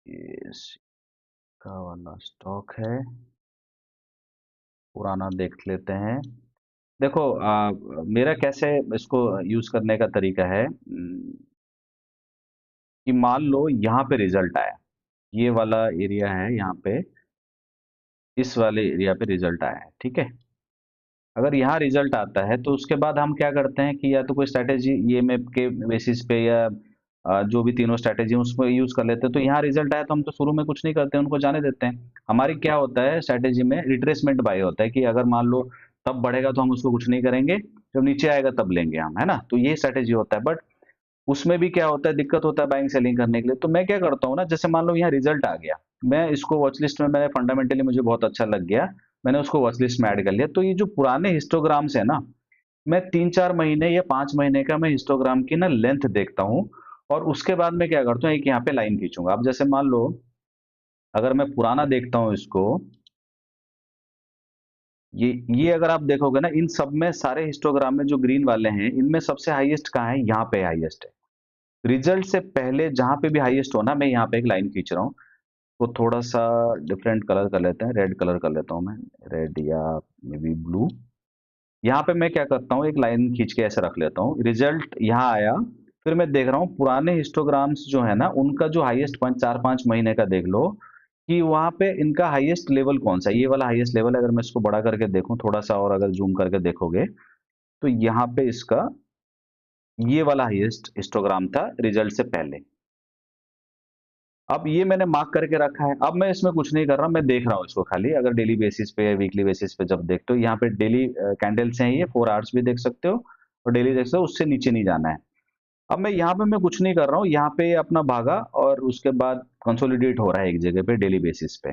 ये इसका वाला स्टॉक है, पुराना देख लेते हैं। देखो, मेरा कैसे इसको यूज करने का तरीका है, कि मान लो यहाँ पे रिजल्ट आया, ये वाला एरिया है यहाँ पे, इस वाले एरिया पे रिजल्ट आया है, ठीक है। अगर यहाँ रिजल्ट आता है तो उसके बाद हम क्या करते हैं कि या तो कोई स्ट्रैटेजी ईएमएफ के बेसिस पे, या जो भी तीनों स्ट्रैटेजी उसको यूज कर लेते हैं। तो यहाँ रिजल्ट आया तो हम तो शुरू में कुछ नहीं करते हैं, उनको जाने देते हैं। हमारी क्या होता है स्ट्रैटेजी में, रिट्रेसमेंट बाय होता है, कि अगर मान लो तब बढ़ेगा तो हम उसको कुछ नहीं करेंगे, जब नीचे आएगा तब लेंगे हम, है ना। तो ये स्ट्रैटेजी होता है। बट उसमें भी क्या होता है, दिक्कत होता है बाइंग सेलिंग करने के लिए। तो मैं क्या करता हूँ ना, जैसे मान लो यहाँ रिजल्ट आ गया, मैं इसको वॉच लिस्ट में, मैंने फंडामेंटली मुझे बहुत अच्छा लग गया, मैंने उसको वॉच लिस्ट में ऐड कर लिया। तो ये जो पुराने हिस्टोग्राम्स है ना, मैं 3-4 महीने या 5 महीने का मैं हिस्टोग्राम की ना लेंथ देखता हूँ, और उसके बाद मैं क्या करता हूँ, एक यहाँ पे लाइन खींचूंगा। अब जैसे मान लो, अगर मैं पुराना देखता हूँ इसको, ये अगर आप देखोगे ना, इन सब में सारे हिस्टोग्राम में जो ग्रीन वाले हैं, इनमें सबसे हाईएस्ट कहाँ है, यहाँ पे हाईएस्ट है। रिजल्ट से पहले जहां पे भी हाईएस्ट हो ना, मैं यहाँ पे एक लाइन खींच रहा हूँ। तो थोड़ा सा डिफरेंट कलर कर लेते हैं, रेड कलर कर लेता हूँ मैं, रेड या मे बी ब्लू। यहाँ पे मैं क्या करता हूँ, एक लाइन खींच के ऐसे रख लेता हूँ, रिजल्ट यहाँ आया, फिर मैं देख रहा हूँ पुराने हिस्टोग्राम्स जो है ना, उनका जो हाईएस्ट 4-5 महीने का देख लो, कि वहां पे इनका हाईएस्ट लेवल कौन सा है। ये वाला हाईएस्ट लेवल, अगर मैं इसको बड़ा करके देखूं थोड़ा सा, और अगर जूम करके देखोगे, तो यहाँ पे इसका ये वाला हाईएस्ट हिस्टोग्राम था रिजल्ट से पहले। अब ये मैंने मार्क करके रखा है, अब मैं इसमें कुछ नहीं कर रहा, मैं देख रहा हूँ इसको खाली। अगर डेली बेसिस पे या वीकली बेसिस पे जब देखते हो, यहाँ पे डेली कैंडल्स हैं, ये 4 आवर्स भी देख सकते हो और डेली देख सकते हो, उससे नीचे नहीं जाना है। अब मैं यहाँ पे मैं कुछ नहीं कर रहा हूँ, यहाँ पे अपना भागा, और उसके बाद कंसोलिडेट हो रहा है एक जगह पे डेली बेसिस पे।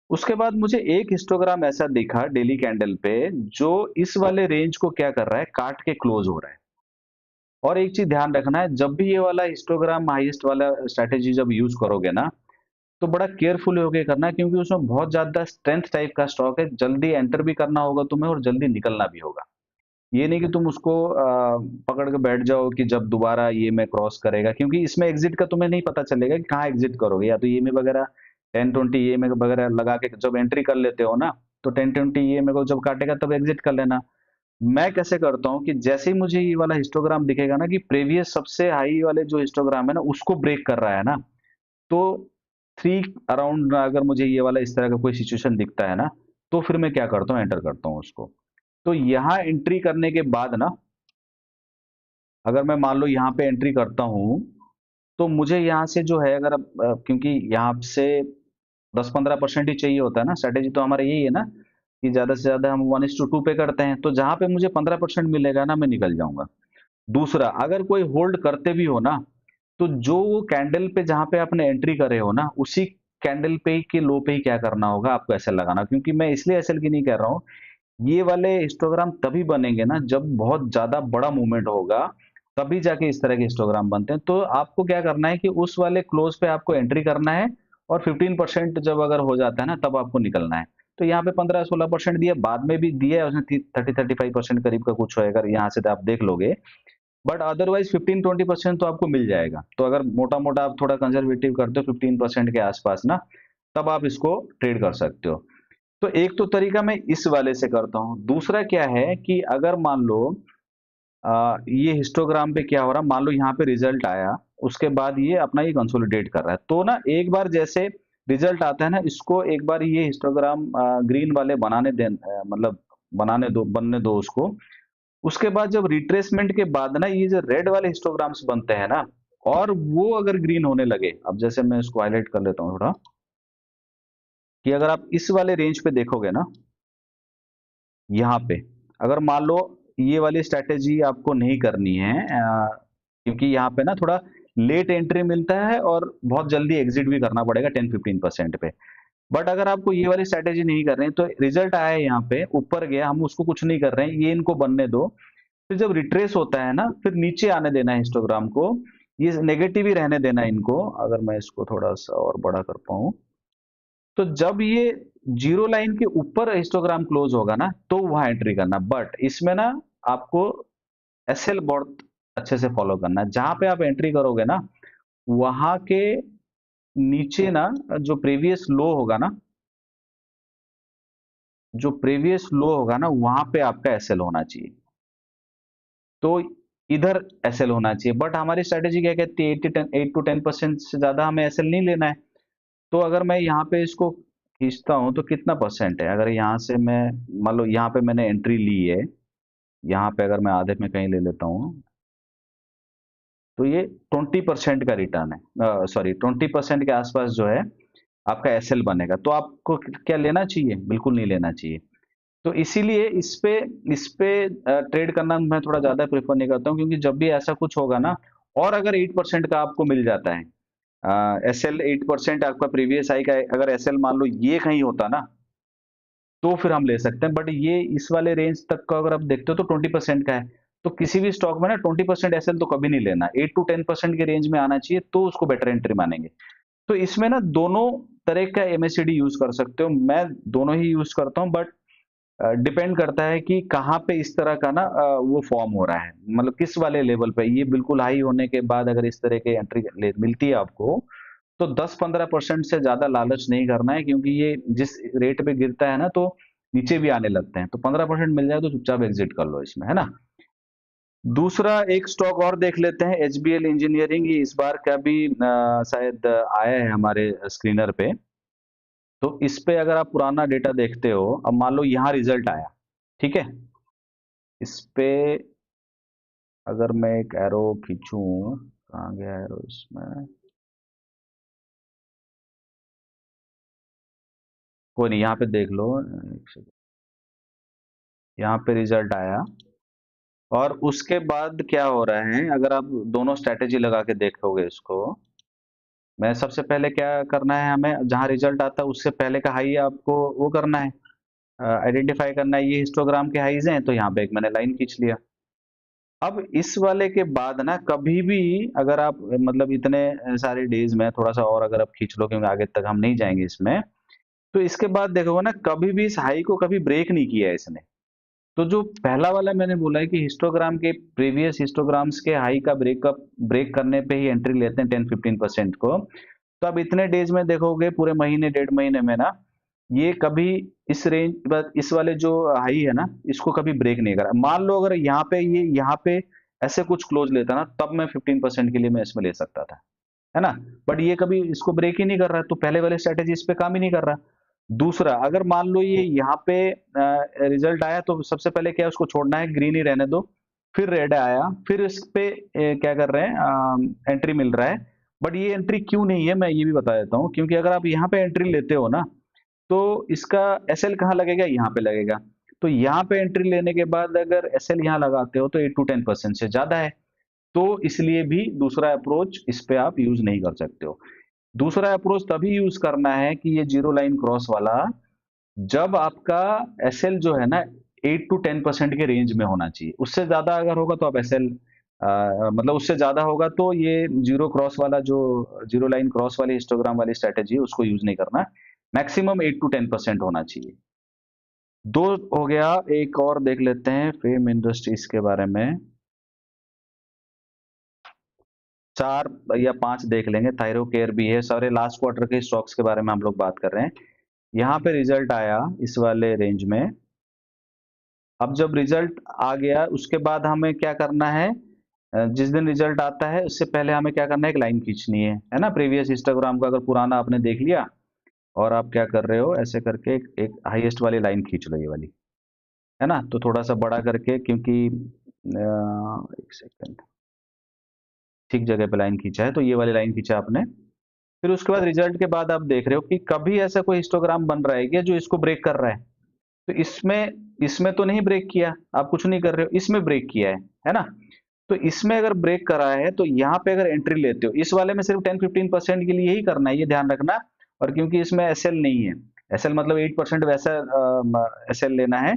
उसके बाद मुझे एक हिस्टोग्राम ऐसा दिखा डेली कैंडल पे, जो इस वाले रेंज को क्या कर रहा है, काट के क्लोज हो रहा है। और एक चीज ध्यान रखना है, जब भी ये वाला हिस्टोग्राम हाईएस्ट वाला स्ट्रैटेजी जब यूज करोगे ना, तो बड़ा केयरफुल होके करना है, क्योंकि उसमें बहुत ज्यादा स्ट्रेंथ टाइप का स्टॉक है। जल्दी एंटर भी करना होगा तुम्हें, और जल्दी निकलना भी होगा। ये नहीं कि तुम उसको पकड़ के बैठ जाओ कि जब दोबारा ये में क्रॉस करेगा, क्योंकि इसमें एग्जिट का तुम्हें नहीं पता चलेगा कि कहाँ एग्जिट करोगे। या तो ये में वगैरह 10-20 ये में वगैरह लगा के जब एंट्री कर लेते हो ना, तो 10-20 ये में को जब काटेगा तब एग्जिट कर लेना। मैं कैसे करता हूँ कि जैसे ही मुझे ये वाला हिस्टोग्राम दिखेगा ना, कि प्रीवियस सबसे हाई वाले जो हिस्टोग्राम है ना, उसको ब्रेक कर रहा है ना, तो 3 अराउंड अगर मुझे ये वाला इस तरह का कोई सिचुएशन दिखता है ना, तो फिर मैं क्या करता हूँ, एंटर करता हूँ उसको। तो यहाँ एंट्री करने के बाद ना, अगर मैं मान लो यहाँ पे एंट्री करता हूँ, तो मुझे यहाँ से जो है, अगर क्योंकि यहाँ से 10-15% ही चाहिए होता है ना, स्ट्रेटेजी तो हमारा यही है ना, कि ज्यादा से ज्यादा हम 1:2 पे करते हैं। तो जहां पे मुझे 15% मिलेगा ना, मैं निकल जाऊंगा। दूसरा, अगर कोई होल्ड करते भी हो ना, तो जो वो कैंडल पे जहाँ पे आपने एंट्री करे हो ना, उसी कैंडल पे ही के लो पे ही क्या करना होगा, आपको एसएल लगाना। क्योंकि मैं इसलिए एसएल की नहीं कह रहा हूँ, ये वाले हिस्टोग्राम तभी बनेंगे ना जब बहुत ज़्यादा बड़ा मूवमेंट होगा, तभी जाके इस तरह के हिस्टोग्राम बनते हैं। तो आपको क्या करना है कि उस वाले क्लोज़ पे आपको एंट्री करना है, और 15% जब अगर हो जाता है ना, तब आपको निकलना है। तो यहाँ पे 15-16% दिया, बाद में भी दिया है उसने 30-35% करीब का कुछ है, अगर यहाँ से आप देख लोगे। बट अदरवाइज़ 15-20% तो आपको मिल जाएगा। तो अगर मोटा-मोटा आप थोड़ा कंज़र्वेटिव करते हो 15% के आस-पास ना, तब आप इसको ट्रेड कर सकते हो। तो एक तो तरीका मैं इस वाले से करता हूँ। दूसरा क्या है कि अगर मान लो ये हिस्टोग्राम पे क्या हो रहा है, मान लो यहाँ पे रिजल्ट आया, उसके बाद ये अपना ये कंसोलिडेट कर रहा है। तो ना एक बार जैसे रिजल्ट आता है ना, इसको एक बार ये हिस्टोग्राम ग्रीन वाले मतलब बनाने दो, बनने दो उसको। उसके बाद जब रिट्रेसमेंट के बाद ना ये जो रेड वाले हिस्टोग्राम्स बनते हैं ना, और वो अगर ग्रीन होने लगे, अब जैसे मैं इसको हाइलाइट कर लेता हूँ थोड़ा, कि अगर आप इस वाले रेंज पे देखोगे ना, यहाँ पे अगर मान लो ये वाली स्ट्रैटेजी आपको नहीं करनी है, क्योंकि यहाँ पे ना थोड़ा लेट एंट्री मिलता है और बहुत जल्दी एग्जिट भी करना पड़ेगा 10-15% पे। बट अगर आपको ये वाली स्ट्रैटेजी नहीं कर रहे हैं, तो रिजल्ट आया है यहाँ पे, ऊपर गया, हम उसको कुछ नहीं कर रहे हैं, ये इनको बनने दो। फिर जब रिट्रेस होता है ना, फिर नीचे आने देना है हिस्टोग्राम को, ये नेगेटिव ही रहने देना है इनको। अगर मैं इसको थोड़ा सा और बड़ा कर पाऊँ, तो जब ये जीरो लाइन के ऊपर हिस्टोग्राम क्लोज होगा ना, तो वहां एंट्री करना। बट इसमें ना आपको एसएल बहुत अच्छे से फॉलो करना है। जहां पे आप एंट्री करोगे ना, वहां के नीचे ना जो प्रीवियस लो होगा ना, वहां पे आपका एसएल होना चाहिए। तो इधर एसएल होना चाहिए। बट हमारी स्ट्रेटेजी क्या कहती है, 8 to 10% से ज्यादा हमें एसएल नहीं लेना है। तो अगर मैं यहाँ पे इसको खींचता हूँ, तो कितना परसेंट है, अगर यहाँ से मैं मान लो यहाँ पे मैंने एंट्री ली है, यहाँ पे अगर मैं आधे में कहीं ले लेता हूँ, तो ये 20% का रिटर्न है, सॉरी 20% के आसपास जो है आपका एसएल बनेगा। तो आपको क्या लेना चाहिए, बिल्कुल नहीं लेना चाहिए। तो इसीलिए इस पे ट्रेड करना मैं थोड़ा ज्यादा प्रेफर नहीं करता हूँ, क्योंकि जब भी ऐसा कुछ होगा ना, और अगर 8% का आपको मिल जाता है, एसएल 8% आपका प्रीवियस हाई का अगर एसएल मान लो ये कहीं होता ना, तो फिर हम ले सकते हैं। बट ये इस वाले रेंज तक का अगर आप देखते हो तो 20% का है। तो किसी भी स्टॉक में ना 20% एसएल तो कभी नहीं लेना, 8 to 10% के रेंज में आना चाहिए, तो उसको बेटर एंट्री मानेंगे। तो इसमें ना दोनों तरह का एमएससीडी यूज कर सकते हो, मैं दोनों ही यूज करता हूँ। बट डिपेंड करता है कि कहाँ पे इस तरह का ना वो फॉर्म हो रहा है, मतलब किस वाले लेवल पे। ये बिल्कुल हाई होने के बाद अगर इस तरह की एंट्री मिलती है आपको, तो 10-15% से ज्यादा लालच नहीं करना है, क्योंकि ये जिस रेट पे गिरता है ना, तो नीचे भी आने लगते हैं। तो 15% मिल जाए तो चुपचाप एग्जिट कर लो इसमें, है ना। दूसरा एक स्टॉक और देख लेते हैं, एचबीएल इंजीनियरिंग। ये इस बार का भी शायद आया है हमारे स्क्रीनर पे। तो इस पे अगर आप पुराना डेटा देखते हो, अब मान लो यहाँ रिजल्ट आया, ठीक है, इस पे अगर मैं एक एरो खींचूं, कहाँ गया एरो इसमें, कोई नहीं, यहाँ पे देख लो, एक सेकंड। यहाँ पे रिजल्ट आया, और उसके बाद क्या हो रहा है, अगर आप दोनों स्ट्रैटेजी लगा के देखोगे इसको, मैं सबसे पहले क्या करना है, हमें जहाँ रिजल्ट आता है उससे पहले का हाई आपको वो करना है, आइडेंटिफाई करना है। ये हिस्टोग्राम के हाईज हैं, तो यहाँ पे एक मैंने लाइन खींच लिया। अब इस वाले के बाद ना कभी भी अगर आप मतलब इतने सारे डेज में थोड़ा सा और अगर आप खींच लो, क्योंकि आगे तक हम नहीं जाएंगे इसमें, तो इसके बाद देखोगे ना, कभी भी इस हाई को कभी ब्रेक नहीं किया है इसने। तो जो पहला वाला मैंने बोला है कि हिस्टोग्राम के प्रीवियस हिस्टोग्राम्स के हाई का ब्रेक करने पे ही एंट्री लेते हैं 10-15% को। तो अब इतने डेज में देखोगे, पूरे महीने 1.5 महीने में ना, ये कभी इस रेंज, इस वाले जो हाई है ना, इसको कभी ब्रेक नहीं करा। मान लो अगर यहाँ पे ये यहाँ पे ऐसे कुछ क्लोज लेता ना, तब मैं 15% के लिए मैं इसमें ले सकता था, है ना। बट ये कभी इसको ब्रेक ही नहीं कर रहा, तो पहले वाले स्ट्रेटेजी इस पे काम ही नहीं कर रहा। दूसरा, अगर मान लो ये यहाँ पे रिजल्ट आया, तो सबसे पहले क्या है, उसको छोड़ना है, ग्रीन ही रहने दो। फिर रेड आया, फिर इस पे क्या कर रहे हैं, एंट्री मिल रहा है। बट ये एंट्री क्यों नहीं है, मैं ये भी बता देता हूँ। क्योंकि अगर आप यहाँ पे एंट्री लेते हो ना, तो इसका एसएल कहाँ लगेगा, यहाँ पे लगेगा। तो यहाँ पे एंट्री लेने के बाद अगर एसएल यहाँ लगाते हो, तो 8 to 10% से ज्यादा है। तो इसलिए भी दूसरा अप्रोच इस पे आप यूज नहीं कर सकते हो। दूसरा अप्रोच तभी यूज करना है कि ये जीरो लाइन क्रॉस वाला जब आपका एसएल जो है ना 8 to 10% के रेंज में होना चाहिए। उससे ज्यादा अगर होगा तो आप एसएल मतलब उससे ज्यादा होगा तो ये जीरो क्रॉस वाला जो जीरो लाइन क्रॉस वाली हिस्टोग्राम वाली स्ट्रेटेजी है उसको यूज नहीं करना। मैक्सिमम 8 to 10% होना चाहिए। दो हो गया। एक और देख लेते हैं फेम इंडस्ट्रीज के बारे में। चार या पांच देख लेंगे। थायरोकेयर भी है। सारे लास्ट क्वार्टर के स्टॉक्स के बारे में हम लोग बात कर रहे हैं। यहाँ पे रिजल्ट आया इस वाले रेंज में। अब जब रिजल्ट आ गया उसके बाद हमें क्या करना है, जिस दिन रिजल्ट आता है उससे पहले हमें क्या करना है, एक लाइन खींचनी है ना। प्रीवियस हिस्टोग्राम का अगर पुराना आपने देख लिया और आप क्या कर रहे हो, ऐसे करके एक हाईएस्ट वाली लाइन खींच लो, ये वाली है ना। तो थोड़ा सा बड़ा करके, क्योंकि एक सेकेंड, ठीक जगह पे लाइन खींचा है, तो ये वाली लाइन खींचा आपने। फिर उसके बाद रिजल्ट के बाद आप देख रहे हो कि कभी ऐसा कोई हिस्टोग्राम बन रहा है क्या जो इसको ब्रेक कर रहा है। तो इसमें इसमें तो नहीं ब्रेक किया, आप कुछ नहीं कर रहे हो, इसमें ब्रेक किया है ना। तो इसमें अगर ब्रेक करा है तो यहाँ पे अगर एंट्री लेते हो, इस वाले में सिर्फ 10-15% के लिए ही करना है, ये ध्यान रखना। और क्योंकि इसमें एसएल नहीं है, एसएल मतलब 8% वैसा एसएल लेना है।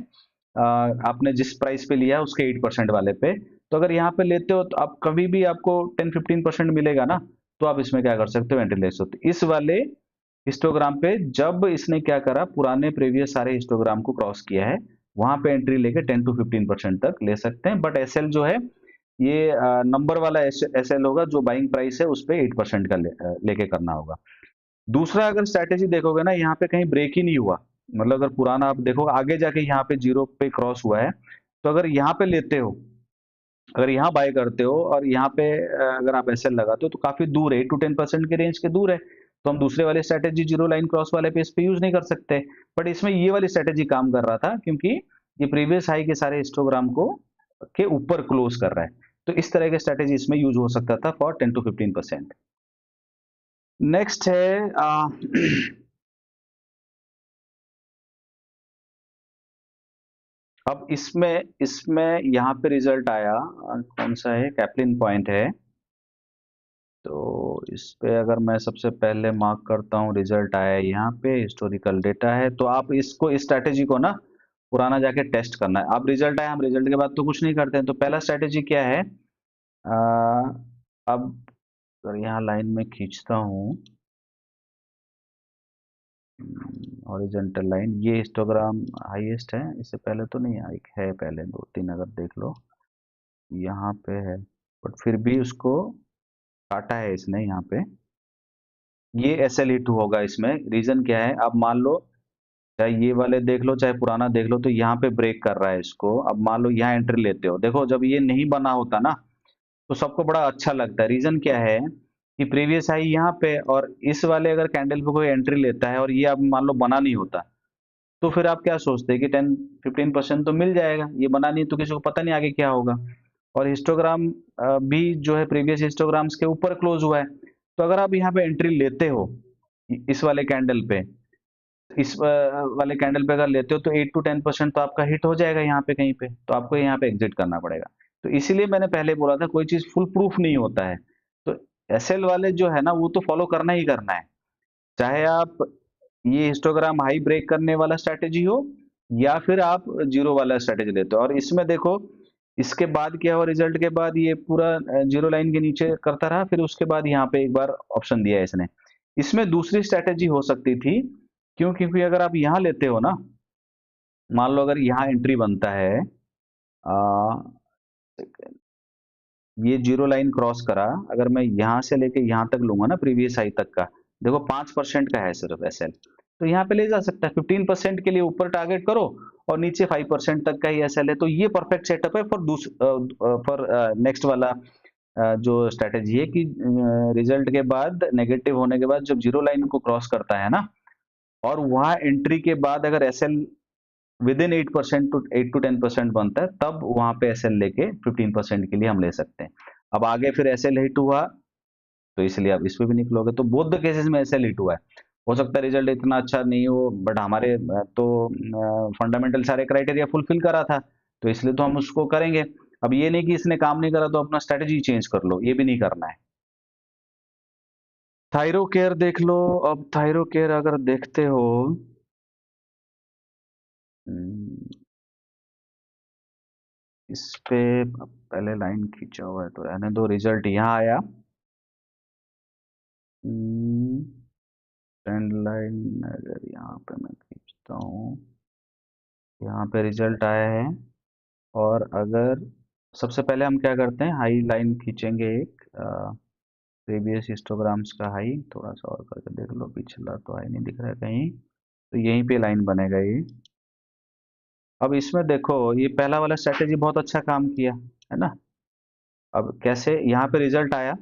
आपने जिस प्राइस पे लिया है उसके 8% वाले पे। तो अगर यहाँ पे लेते हो तो आप कभी भी आपको 10-15% मिलेगा ना, तो आप इसमें क्या कर सकते हो, एंट्री ले सकते हो। इस वाले हिस्टोग्राम पे जब इसने क्या करा, पुराने प्रीवियस सारे हिस्टोग्राम को क्रॉस किया है, वहां पे एंट्री लेके 10-15% तक ले सकते हैं। बट एसएल जो है ये नंबर वाला एसएल होगा, जो बाइंग प्राइस है उस पे 8% का लेके करना होगा। दूसरा अगर स्ट्रैटेजी देखोगे ना, यहाँ पे कहीं ब्रेक ही नहीं हुआ, मतलब अगर पुराना आप देखोगे आगे जाके यहाँ पे जीरो पे क्रॉस हुआ है, तो अगर यहाँ पे लेते हो, अगर यहाँ बाय करते हो और यहाँ पे अगर आप एसएल लगाते हो तो काफी दूर है, 8 to 10% के रेंज के दूर है। तो हम दूसरे वाले स्ट्रैटेजी जीरो लाइन क्रॉस वाले पे इस पे यूज नहीं कर सकते। बट इसमें ये वाली स्ट्रैटेजी काम कर रहा था, क्योंकि ये प्रीवियस हाई के सारे हिस्टोग्राम को के ऊपर क्लोज कर रहा है। तो इस तरह के स्ट्रैटेजी इसमें यूज हो सकता था फॉर 10 to 15%। नेक्स्ट है अब इसमें इसमें यहाँ पे रिजल्ट आया, कौन सा है, कैपलिन पॉइंट है। तो इस पे अगर मैं सबसे पहले मार्क करता हूँ, रिजल्ट आया है यहाँ पे, हिस्टोरिकल डेटा है। तो आप इसको, इस स्ट्रैटेजी को ना पुराना जाके टेस्ट करना है। आप रिजल्ट आया, हम रिजल्ट के बाद तो कुछ नहीं करते हैं। तो पहला स्ट्रैटेजी क्या है, अब अगर यहाँ लाइन में खींचता हूँ हॉरिजॉन्टल लाइन, ये हिस्टोग्राम हाईएस्ट है, इससे पहले तो नहीं है, एक है पहले, दो तीन अगर देख लो, यहाँ पे है। बट फिर भी उसको काटा है इसने यहाँ पे। ये एसएल हिट होगा इसमें। रीजन क्या है, आप मान लो चाहे ये वाले देख लो चाहे पुराना देख लो, तो यहाँ पे ब्रेक कर रहा है इसको। अब मान लो यहाँ एंट्री लेते हो, देखो जब ये नहीं बना होता ना तो सबको बड़ा अच्छा लगता है। रीजन क्या है कि प्रीवियस हाई यहाँ पे, और इस वाले अगर कैंडल पे कोई एंट्री लेता है और ये अब मान लो बना नहीं होता, तो फिर आप क्या सोचते हैं कि 10-15% तो मिल जाएगा। ये बना नहीं तो किसी को पता नहीं आगे क्या होगा। और हिस्टोग्राम भी जो है प्रीवियस हिस्टोग्राम्स के ऊपर क्लोज हुआ है। तो अगर आप यहाँ पे एंट्री लेते हो इस वाले कैंडल पे, इस वाले कैंडल पे अगर लेते हो तो 8 to 10% तो आपका हिट हो जाएगा यहाँ पे कहीं पे, तो आपको यहाँ पे एग्जिट करना पड़ेगा। तो इसीलिए मैंने पहले बोला था कोई चीज फुल प्रूफ नहीं होता है। तो एसएल वाले जो है ना वो तो फॉलो करना ही करना है, चाहे आप ये हिस्टोग्राम हाई ब्रेक करने वाला स्ट्रैटेजी हो या फिर आप जीरो वाला स्ट्रैटेजी लेते हो। और इसमें देखो इसके बाद क्या हुआ, रिजल्ट के बाद ये पूरा जीरो लाइन के नीचे करता रहा, फिर उसके बाद यहाँ पे एक बार ऑप्शन दिया है इसने। इसमें दूसरी स्ट्रैटेजी हो सकती थी, क्यों, क्योंकि अगर आप यहाँ लेते हो ना, मान लो अगर यहाँ एंट्री बनता है, आ, ये जीरो लाइन क्रॉस करा, अगर मैं यहाँ से लेके यहाँ तक लूंगा ना प्रीवियस हाई तक का, देखो 5% का है सिर्फ एसएल, तो यहाँ पे ले जा सकता है। 15% के लिए ऊपर टारगेट करो और नीचे 5% तक का ही एसएल है। तो ये परफेक्ट सेटअप है फॉर नेक्स्ट वाला जो स्ट्रेटेजी है कि रिजल्ट के बाद, नेगेटिव होने के बाद जब जीरो लाइन को क्रॉस करता है ना, और वहां एंट्री के बाद अगर एसएल विद इन 8% बनता है, तब वहां पे एसएल लेके 15% के लिए हम ले सकते हैं। अब आगे फिर एसएल हिट हुआ तो इसलिए आप इस पे भी निकलोगे। तो बोथ द केसेस में एसएल हिट हुआ है। हो सकता है रिजल्ट इतना अच्छा नहीं हो, बट हमारे तो फंडामेंटल सारे क्राइटेरिया फुलफिल करा था, तो इसलिए तो हम उसको करेंगे। अब ये नहीं कि इसने काम नहीं करा तो अपना स्ट्रेटेजी चेंज कर लो, ये भी नहीं करना है। थायरो केयर देख लो। अब थायरो केयर अगर देखते हो, हम्म, इस पे पहले लाइन खींचा हुआ है तो रहने दो। रिजल्ट यहाँ आया, ट्रेंड लाइन अगर यहाँ पे मैं खींचता हूँ, यहाँ पे रिजल्ट आया है। और अगर सबसे पहले हम क्या करते हैं, हाई लाइन खींचेंगे एक, प्रीवियस हिस्टोग्राम्स का हाई, थोड़ा सा और करके देख लो, पिछला तो हाई नहीं दिख रहा है कहीं, तो यहीं पे लाइन बनेगा ये। अब इसमें देखो, ये पहला वाला स्ट्रेटेजी बहुत अच्छा काम किया है ना। अब कैसे, यहाँ पे रिजल्ट आया,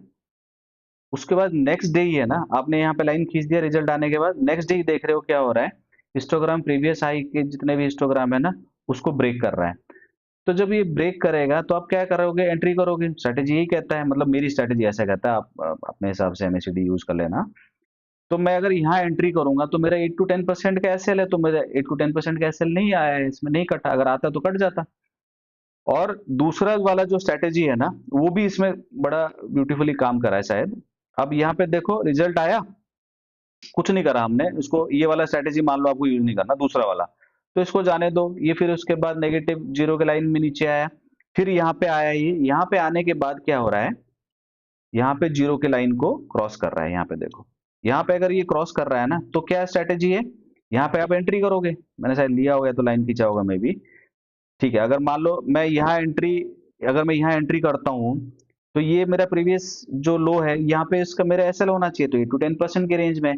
उसके बाद नेक्स्ट डे ही है ना, आपने यहाँ पे लाइन खींच दिया, रिजल्ट आने के बाद नेक्स्ट डे ही देख रहे हो क्या हो रहा है, हिस्टोग्राम प्रीवियस हाई के जितने भी हिस्टोग्राम है ना, उसको ब्रेक कर रहा है। तो जब ये ब्रेक करेगा तो आप क्या करोगे, एंट्री करोगे। स्ट्रेटेजी यही कहता है, मतलब मेरी स्ट्रेटेजी ऐसा कहता है, आप अपने हिसाब से एमएसीडी यूज कर लेना। तो मैं अगर यहाँ एंट्री करूंगा तो मेरा 8 to 10% का एसएल है, तो मेरा 8 to 10% का एसएल नहीं आया है, इसमें नहीं कटा, अगर आता तो कट जाता। और दूसरा वाला जो स्ट्रेटेजी है ना, वो भी इसमें बड़ा ब्यूटीफुली काम करा है शायद। अब यहाँ पे देखो रिजल्ट आया, कुछ नहीं करा हमने इसको, ये वाला स्ट्रेटेजी मान लो आपको यूज नहीं करना, दूसरा वाला, तो इसको जाने दो। ये फिर उसके बाद नेगेटिव जीरो के लाइन में नीचे आया, फिर यहाँ पे आया, ये यहाँ पे आने के बाद क्या हो रहा है, यहाँ पे जीरो के लाइन को क्रॉस कर रहा है। यहाँ पे देखो, यहाँ पे अगर ये क्रॉस कर रहा है ना, तो क्या स्ट्रेटेजी है, यहाँ पे आप एंट्री करोगे। मैंने शायद लिया होगा तो लाइन खींचा होगा मे भी, ठीक है। अगर मान लो मैं यहाँ एंट्री, अगर मैं यहाँ एंट्री करता हूँ, तो ये मेरा प्रीवियस जो लो है, यहाँ पे इसका मेरा एसएल होना चाहिए, तो 8 to 10% के रेंज में।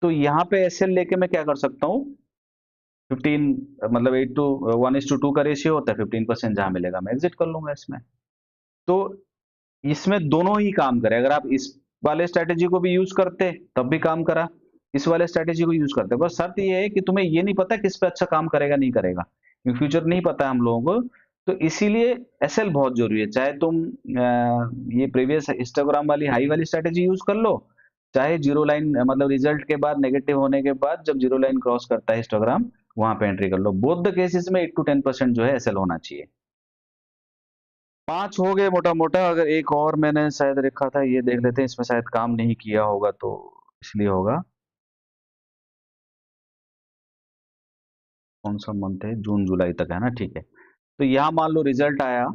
तो यहाँ पे एसएल लेके मैं क्या कर सकता हूँ, 15, मतलब 1:2 का रेशियो होता है, 15% जहां मिलेगा मैं एग्जिट कर लूंगा इसमें। तो इसमें दोनों ही काम करे, अगर आप इस वाले स्ट्रेटेजी को भी यूज करते तब भी काम करा, इस वाले स्ट्रेटेजी को यूज करते, बस शर्त ये है कि तुम्हें ये नहीं पता किस पे अच्छा काम करेगा नहीं करेगा, क्योंकि फ्यूचर नहीं पता है हम लोगों को। तो इसीलिए एसएल बहुत जरूरी है, चाहे तुम ये प्रीवियस हिस्टोग्राम वाली हाई वाली स्ट्रेटेजी यूज कर लो, चाहे जीरो लाइन, मतलब रिजल्ट के बाद नेगेटिव होने के बाद जब जीरो लाइन क्रॉस करता है हिस्टोग्राम, वहां पे एंट्री कर लो। बोथ द केसेस में 8 to 10% जो है एसएल होना चाहिए। 5 हो गए मोटा मोटा। अगर एक और मैंने शायद रखा था, ये देख लेते हैं, इसमें शायद काम नहीं किया होगा तो इसलिए होगा। कौन सा मंथ है, जून जुलाई तक है ना, ठीक है। तो यहाँ मान लो रिजल्ट आया,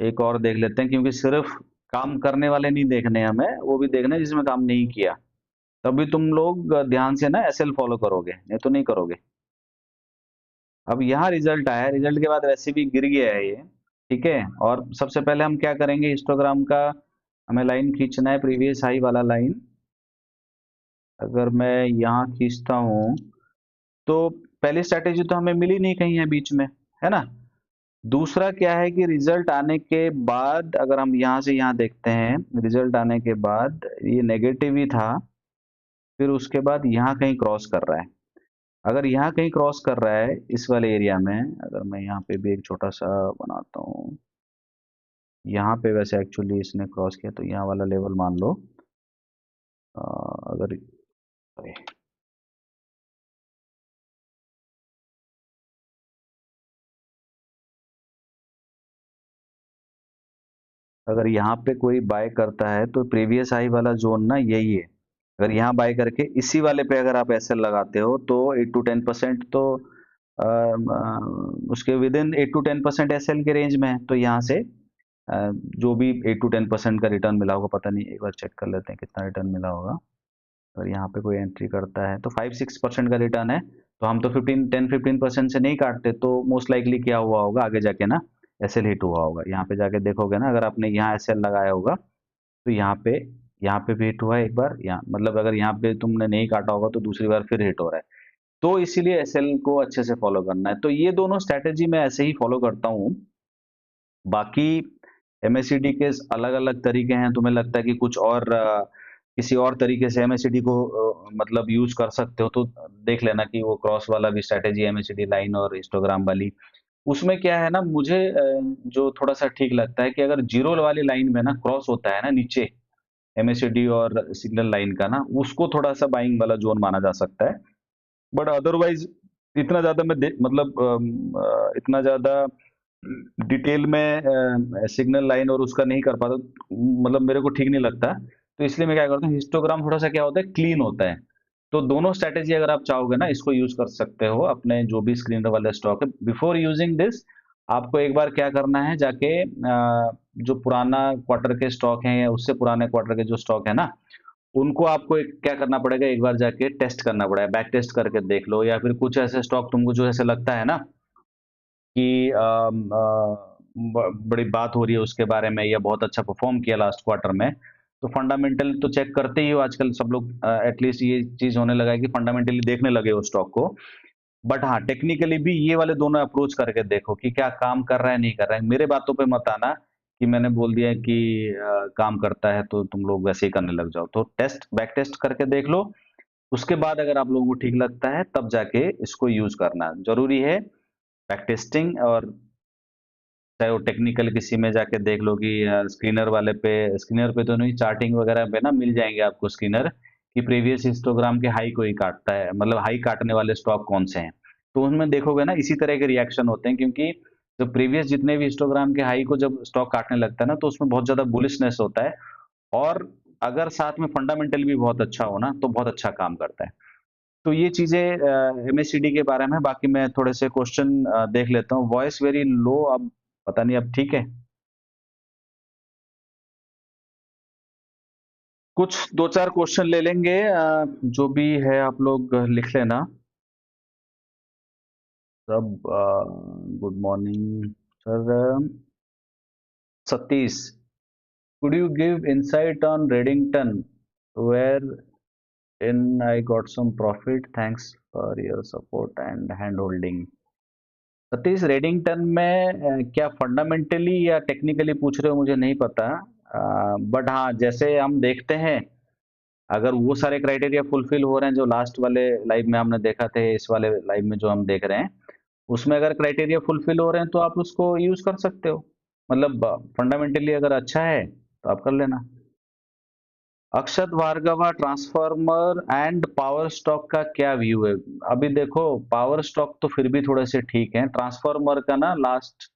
एक और देख लेते हैं, क्योंकि सिर्फ काम करने वाले नहीं देखने हमें, वो भी देखना है जिसमें काम नहीं किया, तभी तुम लोग ध्यान से ना एसएल फॉलो करोगे, नहीं तो नहीं करोगे। अब यहाँ रिजल्ट आया, रिजल्ट के बाद वैसे भी गिर गया है ये, ठीक है। और सबसे पहले हम क्या करेंगे, हिस्टोग्राम का हमें लाइन खींचना है, प्रीवियस हाई वाला लाइन। अगर मैं यहाँ खींचता हूँ, तो पहली स्ट्रैटेजी तो हमें मिली नहीं कहीं है बीच में, है ना। दूसरा क्या है कि रिजल्ट आने के बाद अगर हम यहाँ से यहाँ देखते हैं, रिजल्ट आने के बाद ये नेगेटिव ही था, फिर उसके बाद यहाँ कहीं क्रॉस कर रहा है। अगर यहाँ कहीं क्रॉस कर रहा है इस वाले एरिया में, अगर मैं यहाँ पे भी एक छोटा सा बनाता हूँ, यहाँ पे वैसे एक्चुअली इसने क्रॉस किया, तो यहाँ वाला लेवल मान लो, अगर अगर यहाँ पे कोई बाय करता है तो प्रीवियस हाई वाला जोन ना यही है। अगर यहाँ बाय करके इसी वाले पे अगर आप एसएल लगाते हो तो 8 to 10% तो उसके विद इन 8 to 10% एसएल के रेंज में है। तो यहाँ से जो भी 8 to 10% का रिटर्न मिला होगा, पता नहीं, एक बार चेक कर लेते हैं कितना रिटर्न मिला होगा। अगर यहाँ पे कोई एंट्री करता है तो 5-6% का रिटर्न है, तो हम तो 10-15% से नहीं काटते, तो मोस्ट लाइकली क्या हुआ होगा आगे जाके ना, एसएल हिट हुआ होगा। यहाँ पे जाके देखोगे ना, अगर आपने यहाँ एसएल लगाया होगा तो यहाँ पे भी हिट हुआ है एक बार, यहाँ मतलब अगर यहाँ पे तुमने नहीं काटा होगा तो दूसरी बार फिर हिट हो रहा है। तो इसीलिए एसएल को अच्छे से फॉलो करना है। तो ये दोनों स्ट्रैटेजी मैं ऐसे ही फॉलो करता हूँ। बाकी एमएससीडी के अलग अलग तरीके हैं, तुम्हें लगता है कि कुछ और किसी और तरीके से एमएससीडी को मतलब यूज कर सकते हो, तो देख लेना कि वो क्रॉस वाला भी स्ट्रैटेजी, एमएससीडी लाइन और हिस्टोग्राम वाली, उसमें क्या है ना, मुझे जो थोड़ा सा ठीक लगता है कि अगर जीरो वाली लाइन में ना क्रॉस होता है ना नीचे, एमएससीडी और सिग्नल लाइन का ना, उसको थोड़ा सा बाइंग वाला जोन माना जा सकता है। बट अदरवाइज इतना ज्यादा मैं मतलब इतना ज्यादा डिटेल में सिग्नल लाइन और उसका नहीं कर पाता, मतलब मेरे को ठीक नहीं लगता। तो इसलिए मैं क्या करता हूँ, हिस्टोग्राम थोड़ा सा क्या होता है, क्लीन होता है। तो दोनों स्ट्रैटेजी अगर आप चाहोगे ना, इसको यूज कर सकते हो अपने जो भी स्क्रीन वाले स्टॉक है। बिफोर यूजिंग दिस, आपको एक बार क्या करना है, जाके जो पुराना क्वार्टर के स्टॉक हैं या उससे पुराने क्वार्टर के जो स्टॉक है ना, उनको आपको क्या करना पड़ेगा, एक बार जाके टेस्ट करना पड़ेगा, बैक टेस्ट करके देख लो। या फिर कुछ ऐसे स्टॉक तुमको जो ऐसे लगता है ना कि बड़ी बात हो रही है उसके बारे में, या बहुत अच्छा परफॉर्म किया लास्ट क्वार्टर में, तो फंडामेंटल तो चेक करते ही हो आजकल सब लोग। एटलीस्ट ये चीज होने लगा है कि फंडामेंटली देखने लगे हो स्टॉक को। बट हाँ, टेक्निकली भी ये वाले दोनों अप्रोच करके देखो कि क्या काम कर रहा है, नहीं कर रहा है। मेरे बातों पे मत आना कि मैंने बोल दिया कि काम करता है तो तुम लोग वैसे ही करने लग जाओ। तो टेस्ट, बैक टेस्ट करके देख लो। उसके बाद अगर आप लोगों को ठीक लगता है, तब जाके इसको यूज करना जरूरी है। बैक टेस्टिंग, और चाहे वो टेक्निकल किसी में जाके देख लो कि स्क्रीनर वाले पे, स्क्रीनर पे तो नहीं, चार्टिंग वगैरह पे ना मिल जाएंगे आपको स्क्रीनर, कि प्रीवियस हिस्टोग्राम के हाई को ही काटता है, मतलब हाई काटने वाले स्टॉक कौन से हैं। तो उनमें देखोगे ना इसी तरह के रिएक्शन होते हैं, क्योंकि जो प्रीवियस जितने भी हिस्टोग्राम के हाई को जब स्टॉक काटने लगता है ना, तो उसमें बहुत ज्यादा बुलिशनेस होता है। और अगर साथ में फंडामेंटल भी बहुत अच्छा हो ना, तो बहुत अच्छा काम करता है। तो ये चीजें एमएससीडी के बारे में। बाकी मैं थोड़े से क्वेश्चन देख लेता हूँ। वॉइस वेरी लो, अब पता नहीं अब ठीक है। कुछ दो चार क्वेश्चन ले लेंगे, जो भी है आप लोग लिख लेना सब। Good morning sir. Satish, could you give insight on Reddington, where in I got some profit? Thanks for your support and hand holding. Satish, Redington में क्या फंडामेंटली या टेक्निकली पूछ रहे हो, मुझे नहीं पता। बट हाँ, जैसे हम देखते हैं, अगर वो सारे क्राइटेरिया फुलफिल हो रहे हैं जो लास्ट वाले लाइव में हमने देखा थे, इस वाले लाइव में जो हम देख रहे हैं, उसमें अगर क्राइटेरिया फुलफिल हो रहे हैं तो आप उसको यूज कर सकते हो। मतलब फंडामेंटली अगर अच्छा है तो आप कर लेना। Akshat Bhargava, transformer and power stock का क्या व्यू है? अभी देखो, पावर स्टॉक तो फिर भी थोड़े से ठीक है। ट्रांसफार्मर का ना लास्ट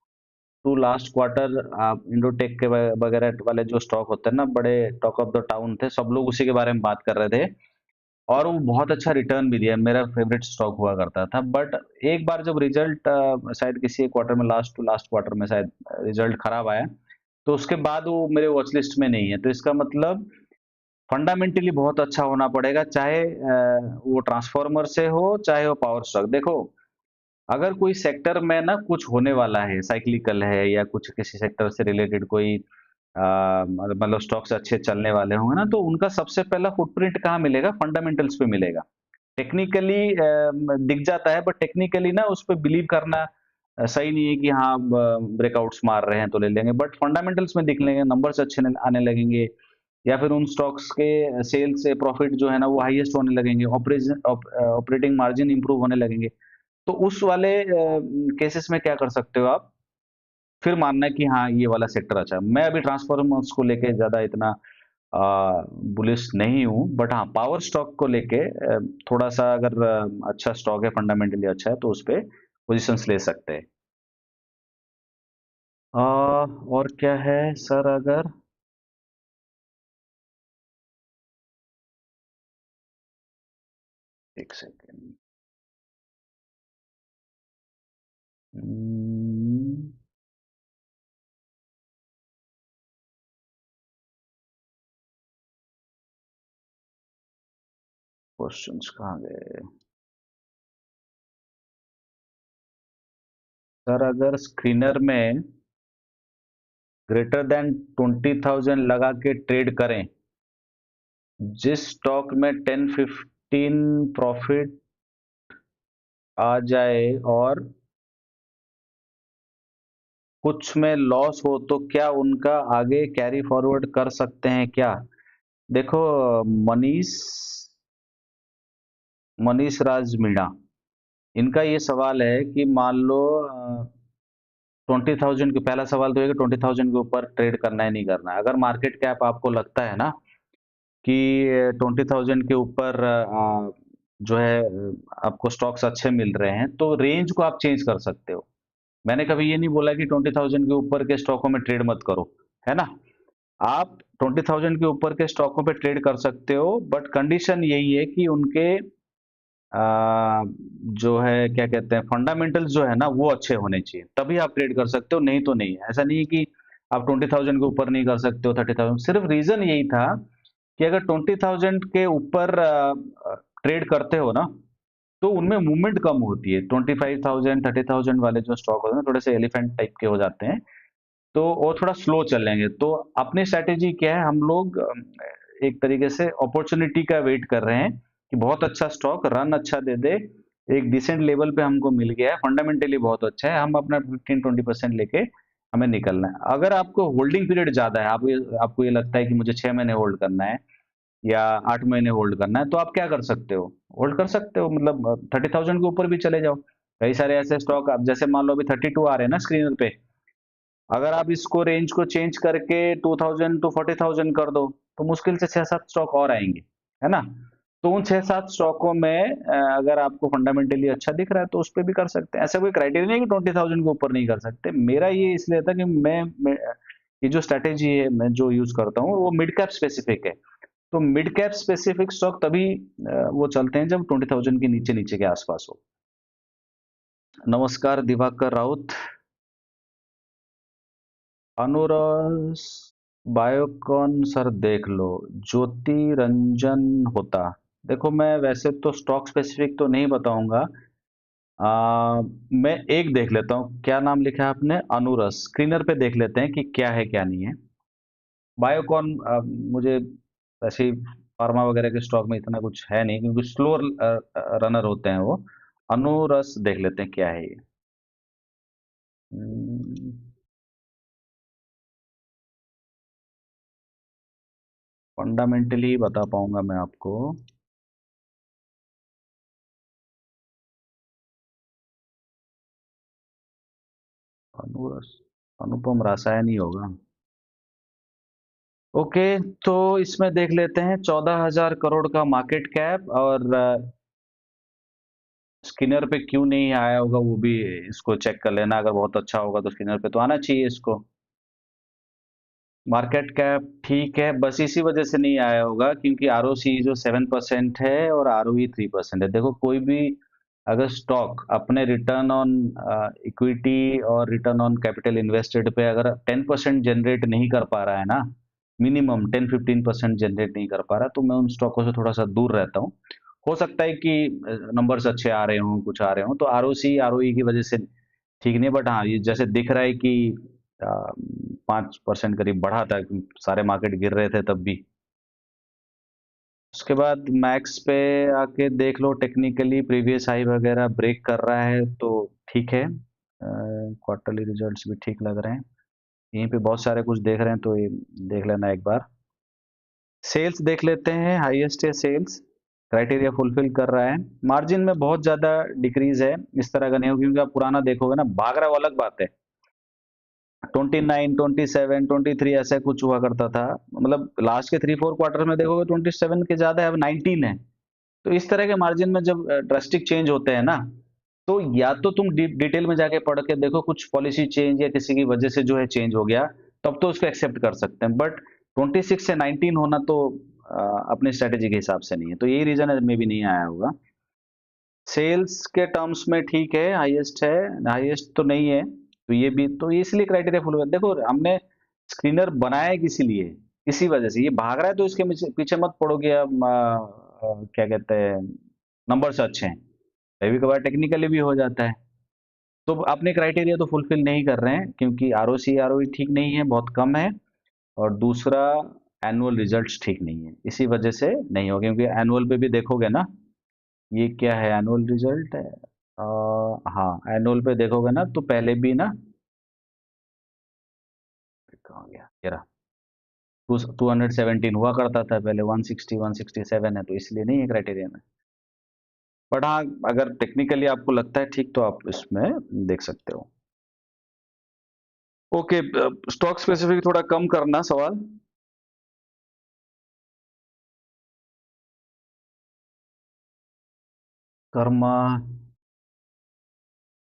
टू लास्ट क्वार्टर, आप इंडोटेक के वगैरह वाले जो स्टॉक होते हैं ना, बड़े टॉक ऑफ द टाउन थे, सब लोग उसी के बारे में बात कर रहे थे। और वो बहुत अच्छा रिटर्न भी दिया, मेरा फेवरेट स्टॉक हुआ करता था। बट एक बार जब रिजल्ट, शायद किसी एक क्वार्टर में, लास्ट टू लास्ट क्वार्टर में शायद रिजल्ट खराब आया, तो उसके बाद वो मेरे वॉच लिस्ट में नहीं है। तो इसका मतलब फंडामेंटली बहुत अच्छा होना पड़ेगा, चाहे वो ट्रांसफॉर्मर से हो, चाहे वो पावर स्टॉक। देखो, अगर कोई सेक्टर में ना कुछ होने वाला है, साइक्लिकल है, या कुछ किसी सेक्टर से रिलेटेड कोई मतलब स्टॉक्स अच्छे चलने वाले होंगे ना, तो उनका सबसे पहला फुटप्रिंट कहाँ मिलेगा? फंडामेंटल्स पे मिलेगा। टेक्निकली दिख जाता है, बट टेक्निकली ना उस पर बिलीव करना सही नहीं है कि हाँ ब्रेकआउट्स मार रहे हैं तो ले लेंगे। बट फंडामेंटल्स में दिख लेंगे, नंबर्स अच्छे आने लगेंगे, या फिर उन स्टॉक्स के सेल से प्रॉफिट जो है ना वो हाईएस्ट होने लगेंगे, ऑपरेटिंग मार्जिन इंप्रूव होने लगेंगे। तो उस वाले केसेस में क्या कर सकते हो आप, फिर मानना है कि हाँ ये वाला सेक्टर अच्छा है। मैं अभी ट्रांसफॉर्मर्स को लेके ज्यादा इतना बुलिश नहीं हूँ, बट हाँ पावर स्टॉक को लेके थोड़ा सा अगर अच्छा स्टॉक है, फंडामेंटली अच्छा है, तो उस पे पोजिशंस ले सकते हैं। और क्या है सर? अगर एक सेकेंड, क्वेश्चंस कहाँ गए सर? अगर स्क्रीनर में ग्रेटर देन 20,000 लगा के ट्रेड करें, जिस स्टॉक में 10-15 प्रॉफिट आ जाए और कुछ में लॉस हो, तो क्या उनका आगे कैरी फॉरवर्ड कर सकते हैं क्या? देखो, मनीष मनीष राज मीणा, इनका ये सवाल है कि मान लो 20,000 के, पहला सवाल तो है कि 20,000 के ऊपर ट्रेड करना है नहीं करना है। अगर मार्केट कैप आपको लगता है ना कि 20,000 के ऊपर जो है आपको स्टॉक्स अच्छे मिल रहे हैं, तो रेंज को आप चेंज कर सकते हो। मैंने कभी ये नहीं बोला कि 20,000 के ऊपर के स्टॉकों में ट्रेड मत करो, है ना? आप 20,000 के ऊपर के स्टॉकों पे ट्रेड कर सकते हो, बट कंडीशन यही है कि उनके जो है क्या कहते हैं फंडामेंटल्स जो है ना वो अच्छे होने चाहिए, तभी आप ट्रेड कर सकते हो, नहीं तो नहीं। ऐसा नहीं है कि आप 20,000 के ऊपर नहीं कर सकते हो, 30,000। सिर्फ रीजन यही था कि अगर 20,000 के ऊपर ट्रेड करते हो ना, तो उनमें मूवमेंट कम होती है। 25,000 30,000 वाले जो स्टॉक होते हैं ना, थोड़े से एलिफेंट टाइप के हो जाते हैं, तो वो थोड़ा स्लो चलेंगे। तो अपनी स्ट्रैटेजी क्या है, हम लोग एक तरीके से अपॉर्चुनिटी का वेट कर रहे हैं कि बहुत अच्छा स्टॉक रन अच्छा दे दे, एक डिसेंट लेवल पे हमको मिल गया है, फंडामेंटली बहुत अच्छा है, हम अपना 15-20% लेके हमें निकलना है। अगर आपको होल्डिंग पीरियड ज्यादा है, आपको ये लगता है कि मुझे 6 महीने होल्ड करना है या 8 महीने होल्ड करना है, तो आप क्या कर सकते हो, होल्ड कर सकते हो, मतलब 30,000 के ऊपर भी चले जाओ। कई सारे ऐसे स्टॉक, आप जैसे मान लो अभी 32 आ रहे हैं ना स्क्रीन पे, अगर आप इसको रेंज को चेंज करके 2000 टू 40,000 कर दो, तो मुश्किल से 6-7 स्टॉक और आएंगे, है ना? तो उन 6-7 स्टॉकों में अगर आपको फंडामेंटली अच्छा दिख रहा है तो उस पे भी कर सकते हैं। ऐसा कोई क्राइटेरिया नहीं है कि 20,000 के ऊपर नहीं कर सकते। मेरा ये इसलिए था कि मैं ये जो स्ट्रेटेजी है मैं जो यूज करता हूँ वो मिड कैप स्पेसिफिक है। तो मिड कैप स्पेसिफिक स्टॉक तभी वो चलते हैं जब 20,000 के नीचे नीचे के आसपास हो। नमस्कार दिवाकर राउत। अनुराग बायोकॉन सर देख लो। ज्योति रंजन होता। देखो मैं वैसे तो स्टॉक स्पेसिफिक तो नहीं बताऊंगा। मैं एक देख लेता हूँ, क्या नाम लिखा है आपने, अनुरस, स्क्रीनर पे देख लेते हैं कि क्या है क्या नहीं है। बायोकॉन मुझे वैसे ही फार्मा वगैरह के स्टॉक में इतना कुछ है नहीं, क्योंकि स्लो रनर होते हैं वो। अनुरस देख लेते हैं क्या है ये। फंडामेंटली बता पाऊंगा मैं आपको। अनुरस, अनुपम रासायन ही होगा। ओके, तो इसमें देख लेते हैं 14,000 करोड़ का मार्केट कैप, और स्किनर पे क्यों नहीं आया होगा वो भी इसको चेक कर लेना। अगर बहुत अच्छा होगा तो स्किनर पे तो आना चाहिए इसको। मार्केट कैप ठीक है, बस इसी वजह से नहीं आया होगा क्योंकि आरओसी जो 7% है और आरओई 3% है। देखो कोई भी अगर स्टॉक अपने रिटर्न ऑन इक्विटी और रिटर्न ऑन कैपिटल इन्वेस्टेड पे अगर 10% जनरेट नहीं कर पा रहा है ना, मिनिमम 10-15% जनरेट नहीं कर पा रहा, तो मैं उन स्टॉकों से थोड़ा सा दूर रहता हूँ। हो सकता है कि नंबर्स अच्छे आ रहे हों, कुछ आ रहे हों, तो आरओसी आरओई की वजह से ठीक नहीं। बट हाँ, ये जैसे दिख रहा है कि 5% करीब बढ़ा था, सारे मार्केट गिर रहे थे तब भी। उसके बाद मैक्स पे आके देख लो, टेक्निकली प्रीवियस हाई वगैरह ब्रेक कर रहा है तो ठीक है। क्वार्टरली रिजल्ट्स भी ठीक लग रहे हैं। यहीं पे बहुत सारे कुछ देख रहे हैं, तो ये देख लेना एक बार। सेल्स देख लेते हैं, हाईएस्ट है सेल्स, क्राइटेरिया फुलफिल कर रहा है। मार्जिन में बहुत ज्यादा डिक्रीज है, इस तरह का नहीं हो, क्योंकि आप पुराना देखोगे ना, भाग रहा वो अलग बात है। 29, 27, 23 ऐसा कुछ हुआ करता था, मतलब लास्ट के 3-4 क्वार्टर में देखोगे 27 के ज्यादा है, अब 19 है। तो इस तरह के मार्जिन में जब ड्रास्टिक चेंज होते हैं ना, तो या तो तुम डिटेल में जाके पढ़ के देखो कुछ पॉलिसी चेंज या किसी की वजह से जो है चेंज हो गया, तब तो उसको एक्सेप्ट कर सकते हैं। बट 26 से 19 होना तो अपनी स्ट्रेटेजी के हिसाब से नहीं है, तो यही रीजन है मे भी नहीं आया होगा। सेल्स के टर्म्स में ठीक है, हाईएस्ट है, हाईएस्ट तो नहीं है, तो ये भी तो ये इसलिए क्राइटेरिया फुल। देखो हमने स्क्रीनर बनाया है किसी लिए, इसी वजह से ये भाग रहा है, तो इसके पीछे पीछे मत पड़ोगे। अब क्या कहते हैं, नंबर्स अच्छे हैं, कभी कभार टेक्निकली भी हो जाता है। तो अपने क्राइटेरिया तो फुलफिल नहीं कर रहे हैं, क्योंकि आरओसी आरओई ठीक नहीं है, बहुत कम है, और दूसरा एनुअल रिजल्ट्स ठीक नहीं है, इसी वजह से नहीं हो। क्योंकि एनुअल पे भी देखोगे ना, ये क्या है, एनुअल रिजल्ट है। हाँ, एनुअल पे देखोगे ना तो पहले भी ना, कहाँ गया ये रहा, 217 हुआ करता था पहले, 160 167 है, तो इसलिए नहीं है क्राइटेरिया में। बट हाँ, अगर टेक्निकली आपको लगता है ठीक, तो आप इसमें देख सकते हो। ओके, स्टॉक स्पेसिफिक थोड़ा कम करना सवाल। Karma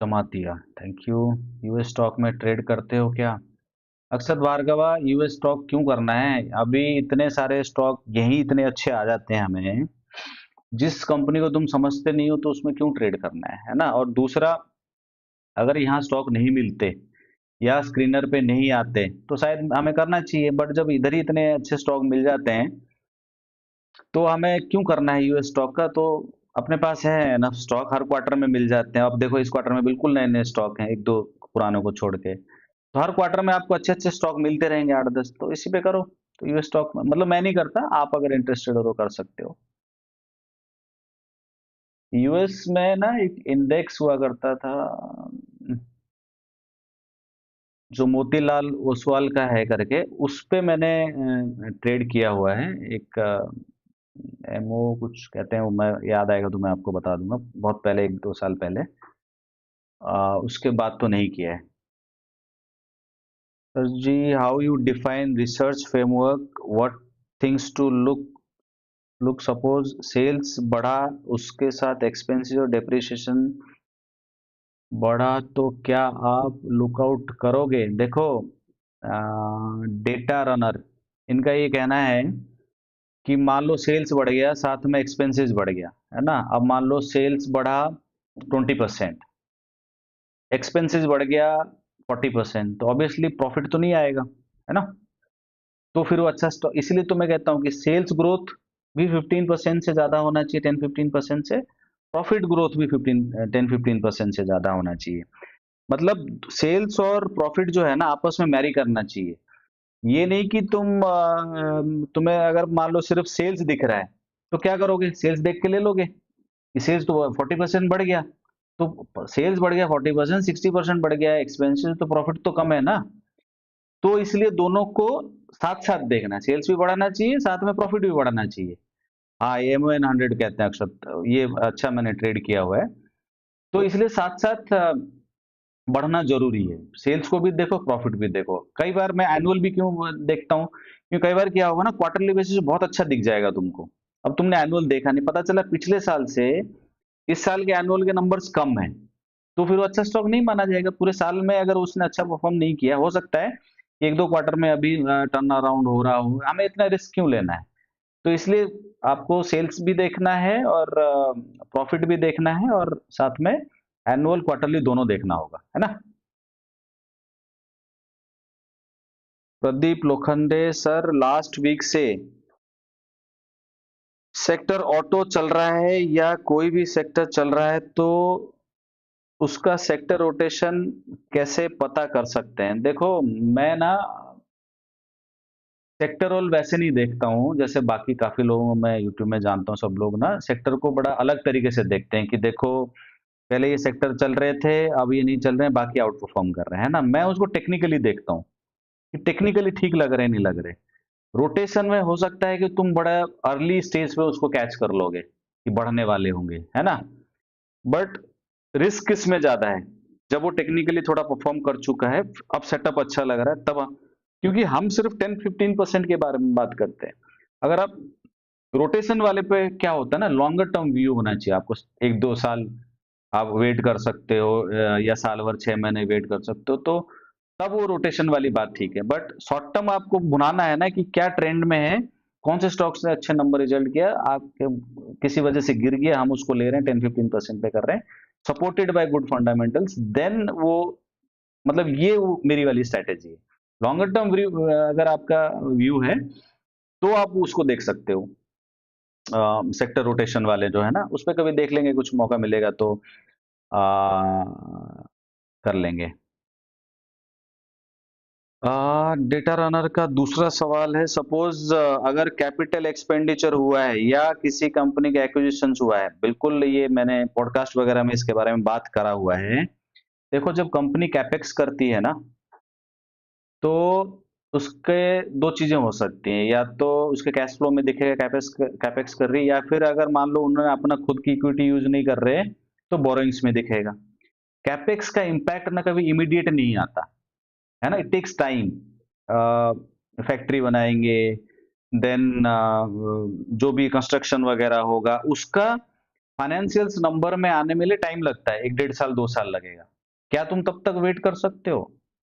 Jamatia, thank you. US stock में ट्रेड करते हो क्या? अक्षत भार्गवा, यूएस स्टॉक क्यों करना है? अभी इतने सारे स्टॉक यही इतने अच्छे आ जाते हैं हमें। जिस कंपनी को तुम समझते नहीं हो तो उसमें क्यों ट्रेड करना है ना? और दूसरा, अगर यहाँ स्टॉक नहीं मिलते या स्क्रीनर पे नहीं आते तो शायद हमें करना चाहिए, बट जब इधर ही इतने अच्छे स्टॉक मिल जाते हैं तो हमें क्यों करना है यूएस स्टॉक का? तो अपने पास है ना स्टॉक, हर क्वार्टर में मिल जाते हैं। अब देखो इस क्वार्टर में बिल्कुल नए नए स्टॉक हैं, एक दो पुरानों को छोड़ के। तो हर क्वार्टर में आपको अच्छे अच्छे स्टॉक मिलते रहेंगे 8-10, तो इसी पे करो। तो यूएस स्टॉक मतलब मैं नहीं करता, आप अगर इंटरेस्टेड हो तो कर सकते हो। यूएस में ना एक इंडेक्स हुआ करता था, जो मोतीलाल ओसवाल का है करके, उस पे मैंने ट्रेड किया हुआ है। एक एमओ कुछ कहते हैं, वो मैं याद आएगा तो मैं आपको बता दूंगा, बहुत पहले 1-2 साल पहले। उसके बाद तो नहीं किया है। Sir ji, how you define research framework, what things to look look suppose sales बढ़ा, उसके साथ एक्सपेंसेस और डेप्रिसिएशन बढ़ा तो क्या आप लुकआउट करोगे? देखो, डेटा रनर, इनका ये कहना है कि मान लो सेल्स बढ़ गया, साथ में एक्सपेंसेस बढ़ गया, है ना? अब मान लो सेल्स बढ़ा 20%, एक्सपेंसेस बढ़ गया 40%, तो ऑब्वियसली प्रॉफिट तो नहीं आएगा, है ना? तो फिर वो अच्छा स्टॉक, इसलिए तो मैं कहता हूँ कि सेल्स ग्रोथ भी 15% से ज्यादा होना चाहिए, 10-15% से। प्रॉफिट ग्रोथ भी 10-15% से ज्यादा होना चाहिए। मतलब सेल्स और प्रॉफिट जो है ना आपस में मैरी करना चाहिए। ये नहीं कि तुम्हें अगर मान लो सिर्फ सेल्स दिख रहा है तो क्या करोगे? सेल्स देख के ले लोगे कि सेल्स तो 40% बढ़ गया, तो सेल्स बढ़ गया 40%, 60% बढ़ गया एक्सपेंसेस, तो प्रॉफिट तो कम है ना। तो इसलिए दोनों को साथ साथ देखना है, सेल्स भी बढ़ाना चाहिए, साथ में प्रॉफिट भी बढ़ाना चाहिए। हाँ, एमओएन 100 कहते हैं अक्षत, ये अच्छा मैंने ट्रेड किया हुआ है। तो इसलिए साथ साथ बढ़ना जरूरी है, सेल्स को भी देखो, प्रॉफिट भी देखो। कई बार मैं एनुअल भी क्यों देखता हूँ, क्योंकि कई बार क्या होगा ना, क्वार्टरली बेसिस बहुत अच्छा दिख जाएगा तुमको। अब तुमने एनुअल देखा नहीं, पता चला पिछले साल से इस साल के एनुअल के नंबर्स कम हैं, तो फिर वो अच्छा स्टॉक नहीं माना जाएगा। पूरे साल में अगर उसने अच्छा परफॉर्म नहीं किया, हो सकता है कि 1-2 क्वार्टर में अभी टर्न अराउंड हो रहा हो, हमें इतना रिस्क क्यों लेना है? तो इसलिए आपको सेल्स भी देखना है और प्रॉफिट भी देखना है, और साथ में एनुअल क्वार्टरली दोनों देखना होगा, है ना? Pradeep Lokhande sir, last week से सेक्टर ऑटो चल रहा है या कोई भी सेक्टर चल रहा है, तो उसका सेक्टर रोटेशन कैसे पता कर सकते हैं? देखो, मैं ना सेक्टर रोल वैसे नहीं देखता हूँ जैसे बाकी काफी लोगों को मैं यूट्यूब में जानता हूँ। सब लोग ना सेक्टर को बड़ा अलग तरीके से देखते हैं कि देखो पहले ये सेक्टर चल रहे थे, अब ये नहीं चल रहे हैं, बाकी आउट परफॉर्म कर रहे हैं, है ना? मैं उसको टेक्निकली देखता हूँ कि टेक्निकली ठीक लग रहे हैं नहीं लग रहे। रोटेशन में हो सकता है कि तुम बड़ा अर्ली स्टेज पे उसको कैच कर लोगे कि बढ़ने वाले होंगे, है ना? बट रिस्क किसमें ज्यादा है? जब वो टेक्निकली थोड़ा परफॉर्म कर चुका है, अब सेटअप अच्छा लग रहा है तब। क्योंकि हम सिर्फ 10-15% के बारे में बात करते हैं। अगर आप रोटेशन वाले पे क्या होता है ना, लॉन्गर टर्म व्यू होना चाहिए आपको। 1-2 साल आप वेट कर सकते हो, या साल भर 6 महीने वेट कर सकते हो, तो तब वो रोटेशन वाली बात ठीक है। बट शॉर्ट टर्म आपको भुनाना है ना कि क्या ट्रेंड में है, कौन से स्टॉक्स ने अच्छे नंबर रिजल्ट किया, आपके किसी वजह से गिर गया, हम उसको ले रहे हैं 10-15% पे कर रहे हैं, supported by good fundamentals, then वो मतलब ये वो मेरी वाली स्ट्रैटेजी है। लॉन्गर टर्म व्यू अगर आपका व्यू है तो आप उसको देख सकते हो। सेक्टर रोटेशन वाले जो है ना, उस पे कभी देख लेंगे, कुछ मौका मिलेगा तो कर लेंगे। डेटा रनर का दूसरा सवाल है, सपोज अगर कैपिटल एक्सपेंडिचर हुआ है या किसी कंपनी का एक्विजिशन हुआ है, बिल्कुल ये मैंने पॉडकास्ट वगैरह में इसके बारे में बात करा हुआ है। देखो, जब कंपनी कैपेक्स करती है ना, तो उसके दो चीजें हो सकती हैं, या तो उसके कैश फ्लो में दिखेगा कैपेक्स कैपेक्स कर रही है, या फिर अगर मान लो उन्होंने अपना खुद की इक्विटी यूज नहीं कर रहे तो बोरोइंग्स में दिखेगा। कैपेक्स का इम्पैक्ट ना कभी इमीडिएट नहीं आता, है ना? It takes time. फैक्ट्री बनाएंगे, देन जो भी कंस्ट्रक्शन वगैरह होगा उसका फाइनेंशियल्स नंबर में आने में लिए टाइम लगता है, 1-1.5 साल 2 साल लगेगा। क्या तुम तब तक वेट कर सकते हो?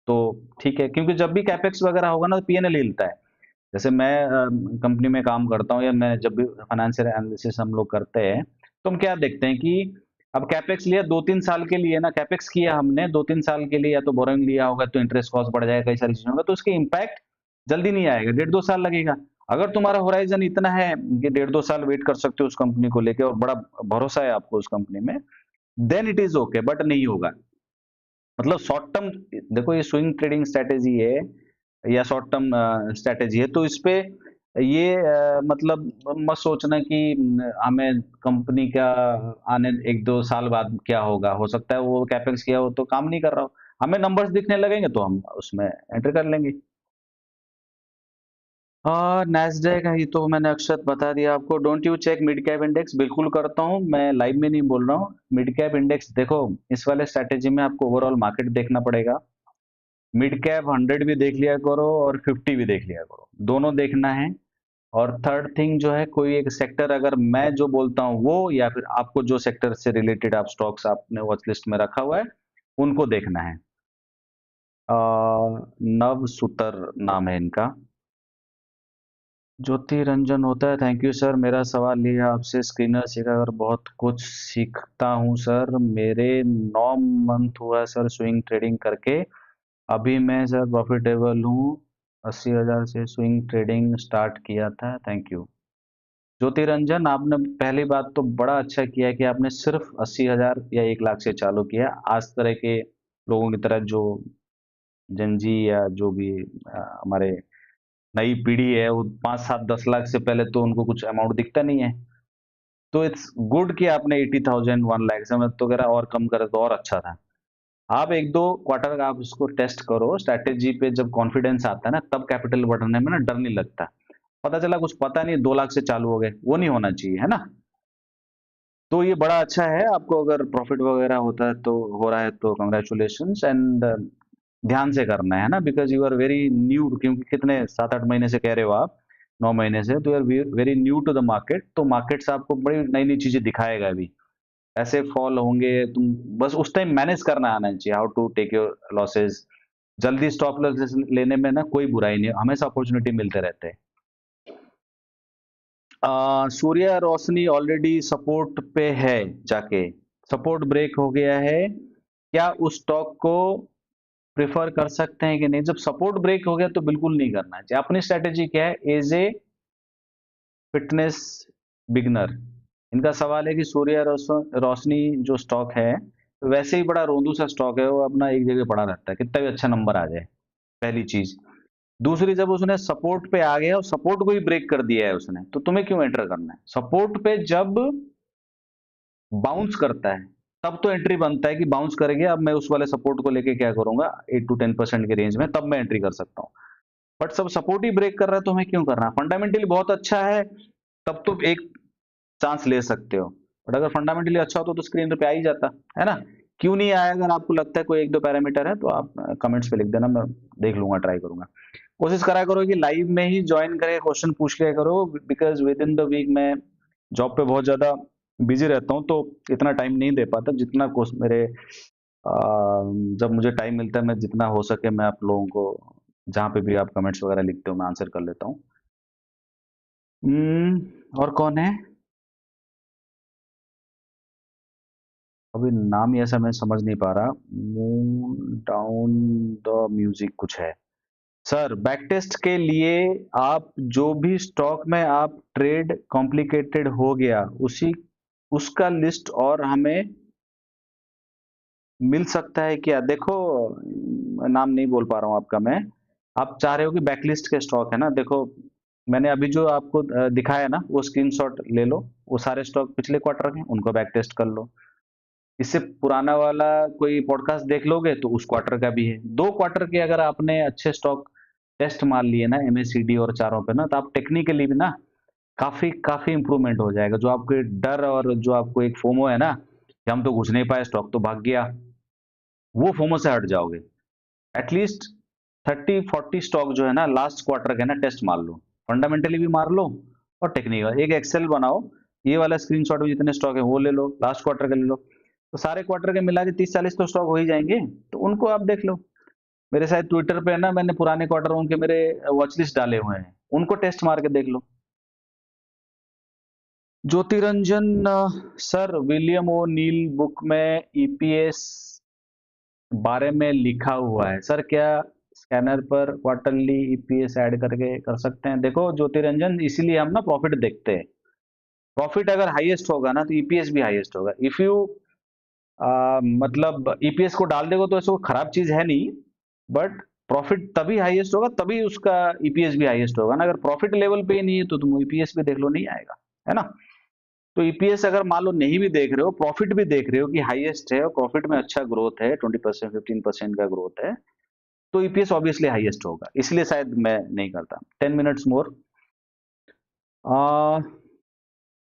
तो ठीक है, क्योंकि जब भी कैपेक्स वगैरह होगा ना तो पीएनएल हिलता है। जैसे मैं कंपनी में काम करता हूँ या मैं जब भी फाइनेंशियल एनालिसिस हम लोग करते हैं, तो हम क्या देखते हैं कि अब कैपेक्स लिया 2-3 साल के लिए ना, कैपेक्स किया हमने 2-3 साल के लिए, या तो बोरोइंग लिया होगा तो इंटरेस्ट कॉस्ट बढ़ जाएगा, कई सारी चीजें होगा, तो उसके इम्पैक्ट जल्दी नहीं आएगा, 1.5-2 साल लगेगा। अगर तुम्हारा होराइजन इतना है कि 1.5-2 साल वेट कर सकते हो उस कंपनी को लेके और बड़ा भरोसा है आपको उस कंपनी में, then it is okay, but नहीं होगा। मतलब शॉर्ट टर्म, देखो ये स्विंग ट्रेडिंग स्ट्रेटेजी है या शॉर्ट टर्म स्ट्रेटेजी है, तो इस पे ये मतलब मत सोचना कि हमें कंपनी का आने 1-2 साल बाद क्या होगा, हो सकता है वो कैपेक्स किया हो तो काम नहीं कर रहा हो, हमें नंबर्स दिखने लगेंगे तो हम उसमें एंटर कर लेंगे। नैस्डैक है, ये तो मैंने अक्षत बता दिया आपको। Don't you check mid cap index? बिल्कुल करता हूँ, मैं लाइव में नहीं बोल रहा हूँ। मिड कैप इंडेक्स देखो, इस वाले स्ट्रैटेजी में आपको ओवरऑल मार्केट देखना पड़ेगा। मिड कैप 100 भी देख लिया करो और 50 भी देख लिया करो, दोनों देखना है। और थर्ड थिंग जो है, कोई एक सेक्टर अगर मैं जो बोलता हूँ वो, या फिर आपको जो सेक्टर से रिलेटेड आप स्टॉक्स आपने वॉच लिस्ट में रखा हुआ है, उनको देखना है। नव सुतर नाम है इनका। ज्योति रंजन होता है, थैंक यू सर। मेरा सवाल ये है आपसे, स्क्रीनर सीखकर बहुत कुछ सीखता हूँ सर, मेरे 9 मंथ हुआ है सर स्विंग ट्रेडिंग करके, अभी मैं सर प्रॉफिटेबल हूँ। 80,000 से स्विंग ट्रेडिंग स्टार्ट किया था, थैंक यू। ज्योति रंजन, आपने पहली बात तो बड़ा अच्छा किया है कि आपने सिर्फ 80,000 या 1 लाख से चालू किया। आज तरह के लोगों की तरह जो जनजी या जो भी हमारे नई पीढ़ी है, वो 5-7-10 लाख से पहले तो उनको कुछ अमाउंट दिखता नहीं है। तो इट्स गुड कि आपने 80,000 1 लाख से, मैं तो कह रहा और कम करे तो और अच्छा था। आप 1-2 क्वार्टर का आप इसको टेस्ट करो, स्ट्रैटेजी पे जब कॉन्फिडेंस आता है ना, तब कैपिटल बढ़ाने में ना डर नहीं लगता। पता चला कुछ पता नहीं 2 लाख से चालू हो गए, वो नहीं होना चाहिए, है ना? तो ये बड़ा अच्छा है, आपको अगर प्रॉफिट वगैरह होता है तो, हो रहा है तो कंग्रेचुलेशंस, एंड ध्यान से करना है ना, because you are very new, क्योंकि कितने 7-8 महीने से कह रहे हो आप, 9 महीने से, तो you are very new to the market, तो मार्केट से आपको बड़ी नई नई चीजें दिखाएगा अभी। ऐसे फॉल होंगे, तुम बस उस टाइम मैनेज करना आना चाहिए, how to take your losses. जल्दी स्टॉप लॉसेस लेने में ना कोई बुराई नहीं है, हमेशा अपॉर्चुनिटी मिलते रहते हैं। सूर्य रोशनी ऑलरेडी सपोर्ट पे है, जाके सपोर्ट ब्रेक हो गया है, क्या उस स्टॉक को प्रेफर कर सकते हैं कि नहीं? जब सपोर्ट ब्रेक हो गया तो बिल्कुल नहीं करना चाहिए। अपनी स्ट्रेटेजी क्या है एज ए फिटनेस बिगनर? इनका सवाल है कि सूर्य रोशनी जो स्टॉक है, वैसे ही बड़ा रोंदू सा स्टॉक है, वो अपना एक जगह पड़ा रहता है, कितना भी अच्छा नंबर आ जाए, पहली चीज। दूसरी, जब उसने सपोर्ट पे आ गया और सपोर्ट को ही ब्रेक कर दिया है उसने, तो तुम्हें क्यों एंटर करना है? सपोर्ट पे जब बाउंस करता है तब तो एंट्री बनता है कि बाउंस करेंगे, अब मैं उस वाले सपोर्ट को लेके क्या करूंगा, 8 to 10% के रेंज में, तब मैं एंट्री कर सकता हूँ। बट सब सपोर्ट ही ब्रेक कर रहा है तो हमें क्यों करना? फंडामेंटली बहुत अच्छा है, तब तो एक चांस ले सकते हो। बट अगर फंडामेंटली अच्छा हो तो स्क्रीन पे आ ही जाता है ना। क्यों नहीं आया? अगर आपको लगता है कोई 1-2 पैरामीटर है तो आप कमेंट्स पे लिख देना, मैं देख लूंगा, ट्राई करूंगा। कोशिश करा करो कि लाइव में ही ज्वाइन करे, क्वेश्चन पूछ लिया करो, because within the week मैं जॉब पे बहुत ज्यादा बिजी रहता हूँ, तो इतना टाइम नहीं दे पाता जितना मेरे जब मुझे टाइम मिलता है, मैं जितना हो सके मैं आप लोगों को, जहाँ पे भी आप कमेंट्स वगैरह लिखते हो, मैं आंसर कर लेता हूँ। और कौन है? अभी नाम ही ऐसा मैं समझ नहीं पा रहा। मून डाउन द म्यूजिक कुछ है। सर, बैक टेस्ट के लिए आप जो भी स्टॉक में आप ट्रेड कॉम्प्लिकेटेड हो गया, उसी उसका लिस्ट और हमें मिल सकता है क्या? देखो, नाम नहीं बोल पा रहा हूँ आपका मैं। आप चाह रहे हो कि बैकलिस्ट के स्टॉक है ना? देखो, मैंने अभी जो आपको दिखाया ना, वो स्क्रीनशॉट ले लो, वो सारे स्टॉक पिछले क्वार्टर के, उनको बैक टेस्ट कर लो। इससे पुराना वाला कोई पॉडकास्ट देख लोगे तो उस क्वार्टर का भी है। 2 क्वार्टर के अगर आपने अच्छे स्टॉक टेस्ट मार लिए ना, एमएसीडी और चारों पे ना, तो आप टेक्निकली भी ना काफी काफी इंप्रूवमेंट हो जाएगा। जो आपके डर और जो आपको एक फोमो है ना कि हम तो घुस नहीं पाए, स्टॉक तो भाग गया, वो फोमो से हट जाओगे। एटलीस्ट 30-40 स्टॉक जो है ना लास्ट क्वार्टर के ना टेस्ट मार लो, फंडामेंटली भी मार लो, और टेक्निकल एक एक्सेल बनाओ, ये वाला स्क्रीनशॉट में जितने स्टॉक है वो ले लो, लास्ट क्वार्टर का ले लो। तो सारे क्वार्टर के मिला के 30-40 तो स्टॉक हो ही जाएंगे, तो उनको आप देख लो। मेरे शायद ट्विटर पे है ना, मैंने पुराने क्वार्टरों के मेरे वॉच लिस्ट डाले हुए हैं, उनको टेस्ट मार के देख लो। ज्योतिरंजन सर, विलियम ओ नील बुक में ईपीएस बारे में लिखा हुआ है सर, क्या स्कैनर पर क्वार्टरली ईपीएस ऐड करके कर सकते हैं? देखो ज्योतिरंजन, इसीलिए हम ना प्रॉफिट देखते हैं। प्रॉफिट अगर हाईएस्ट होगा ना तो ईपीएस भी हाईएस्ट होगा। इफ यू मतलब ईपीएस को डाल देगा तो ऐसा कोई खराब चीज है नहीं, बट प्रॉफिट तभी हाईएस्ट होगा, तभी उसका ईपीएस भी हाईएस्ट होगा ना। अगर प्रॉफिट लेवल पे ही नहीं है तो तुम ईपीएस भी देख लो, नहीं आएगा, है ना। तो ईपीएस अगर मान लो नहीं भी देख रहे हो, प्रॉफिट भी देख रहे हो कि हाईएस्ट है और प्रॉफिट में अच्छा ग्रोथ है, 20% 15% का ग्रोथ है, तो ईपीएस ऑब्वियसली हाईएस्ट होगा। इसलिए शायद मैं नहीं करता। 10 minutes more.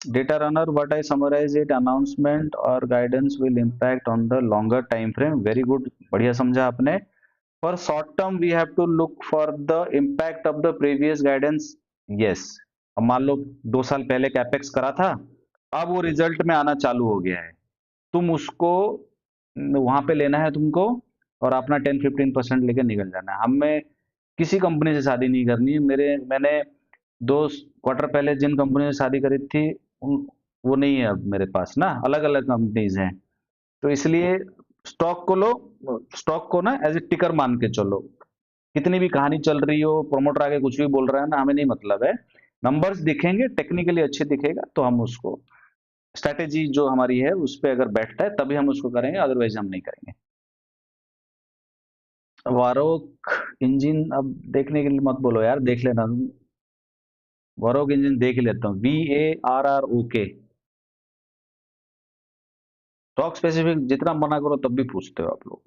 Data runner, what I summarize it, announcement or guidance will impact on the longer time frame. Very good, बढ़िया समझा आपने। For short term, we have to look for the impact of the previous guidance. Yes. अब मान लो 2 साल पहले capex करा था, अब वो रिजल्ट में आना चालू हो गया है, तुम उसको वहां पे लेना है तुमको, और अपना 10-15% लेके निकल जाना है। हमें किसी कंपनी से शादी नहीं करनी है। मैंने 2 क्वार्टर पहले जिन कंपनी से शादी करी थी, वो नहीं है अब मेरे पास ना, अलग अलग कंपनीज हैं। तो इसलिए स्टॉक को लो, स्टॉक को ना एज ए टिकर मान के चलो। कितनी भी कहानी चल रही हो, प्रमोटर आगे कुछ भी बोल रहा है ना, हमें नहीं मतलब है। नंबर्स दिखेंगे, टेक्निकली अच्छे दिखेगा तो हम उसको, स्ट्रैटेजी जो हमारी है उस पर अगर बैठता है तभी हम उसको करेंगे, अदरवाइज हम नहीं करेंगे। वारोक इंजन अब देखने के लिए मत बोलो यार, देख लेना तुम। वारोक इंजन देख ही लेता हूँ, VARROK। स्टॉक स्पेसिफिक जितना मना करो तब भी पूछते हो आप लोग।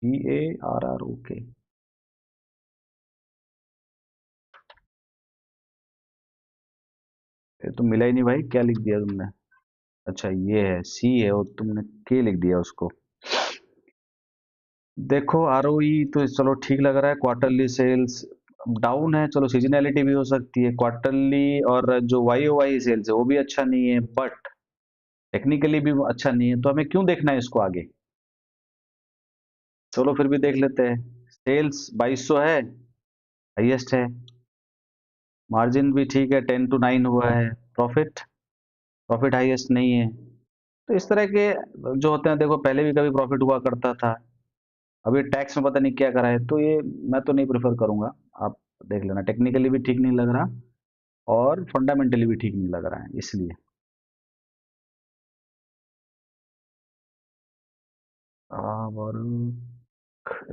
VARROK। ये तो मिला ही नहीं भाई, क्या लिख दिया तुमने? अच्छा ये है, सी है और तुमने के लिख दिया उसको। देखो आरओई तो चलो ठीक लग रहा है, क्वार्टरली सेल्स डाउन है, चलो सीजनैलिटी भी हो सकती है क्वार्टरली, और जो वाई ओ वाई सेल्स है वो भी अच्छा नहीं है, बट टेक्निकली भी अच्छा नहीं है, तो हमें क्यों देखना है इसको आगे? चलो फिर भी देख लेते हैं। सेल्स 2200 है, हाईएस्ट है। मार्जिन भी ठीक है, 10 to 9 हुआ है। प्रॉफिट, प्रॉफिट हाईएस्ट नहीं है। तो इस तरह के जो होते हैं, देखो पहले भी कभी प्रॉफिट हुआ करता था, अभी टैक्स में पता नहीं क्या करा है, तो ये मैं तो नहीं प्रेफर करूंगा। आप देख लेना, टेक्निकली भी ठीक नहीं लग रहा और फंडामेंटली भी ठीक नहीं लग रहा है, इसलिए।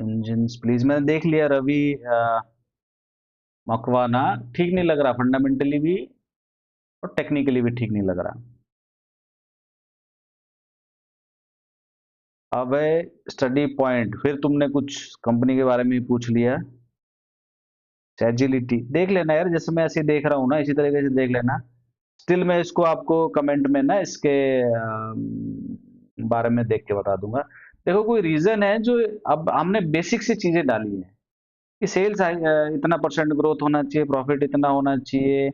इंजन प्लीज, मैंने देख लिया रवि मकवाना, ठीक नहीं लग रहा फंडामेंटली भी और टेक्निकली भी ठीक नहीं लग रहा। अब है स्टडी पॉइंट, फिर तुमने कुछ कंपनी के बारे में ही पूछ लिया। एजिलिटी देख लेना यार, जैसे मैं ऐसे देख रहा हूँ ना, इसी तरीके से देख लेना। स्टिल मैं इसको आपको कमेंट में ना इसके बारे में देख के बता दूंगा। देखो कोई रीजन है जो, अब हमने बेसिक सी चीजें डाली है कि सेल्स इतना परसेंट ग्रोथ होना चाहिए, प्रॉफिट इतना होना चाहिए,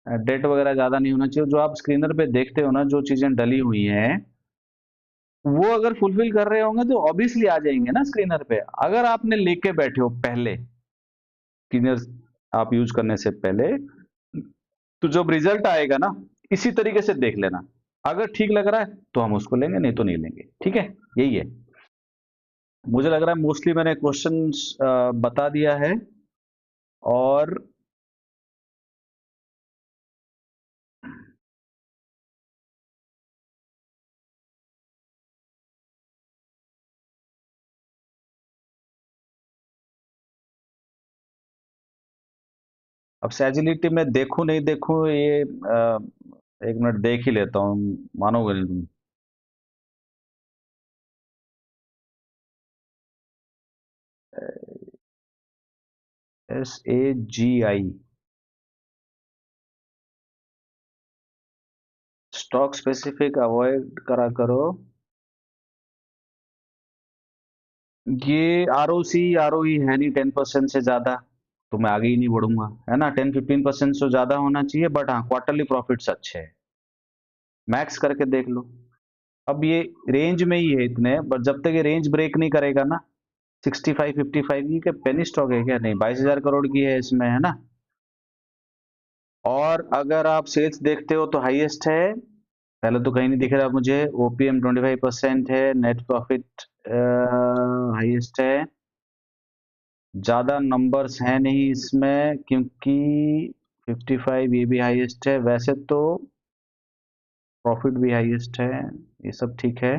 डेट वगैरह ज्यादा नहीं होना चाहिए, जो आप स्क्रीनर पे देखते हो ना, जो चीजें डली हुई हैं, वो अगर फुलफिल कर रहे होंगे तो ऑब्वियसली आ जाएंगे ना स्क्रीनर पे। अगर आपने लेके बैठे हो पहले, स्क्रीनर आप यूज करने से पहले, तो जब रिजल्ट आएगा ना, इसी तरीके से देख लेना। अगर ठीक लग रहा है तो हम उसको लेंगे, नहीं तो नहीं लेंगे, ठीक है। यही है। मुझे लग रहा है मोस्टली मैंने क्वेश्चंस बता दिया है। और अब सैजिलिटी में देखूं नहीं देखूं, ये 1 मिनट देख ही लेता हूँ, मानोगे नहीं तुम। SAGI, स्टॉक स्पेसिफिक अवॉइड करा करो। ये ROC ROE है नहीं 10% से ज्यादा, तो मैं आगे ही नहीं बढ़ूंगा, है ना। 10-15% से ज्यादा होना चाहिए, बट हाँ क्वार्टरली प्रॉफिट्स अच्छे हैं, मैक्स करके देख लो। अब ये रेंज में ही है इतने, बट जब तक ये रेंज ब्रेक नहीं करेगा ना 65-55 की, क्या पेनी स्टॉक है क्या? नहीं, 22,000 करोड़ की है इसमें, है ना। और अगर आप सेल्स देखते हो तो हाईएस्ट है, पहले तो कहीं नहीं दिख रहा मुझे। ओपीएम 25% है, नेट प्रॉफिट हाईएस्ट है। ज्यादा नंबर्स हैं नहीं इसमें क्योंकि 55 ये भी हाईएस्ट है। वैसे तो प्रॉफिट भी हाईएस्ट है, ये सब ठीक है।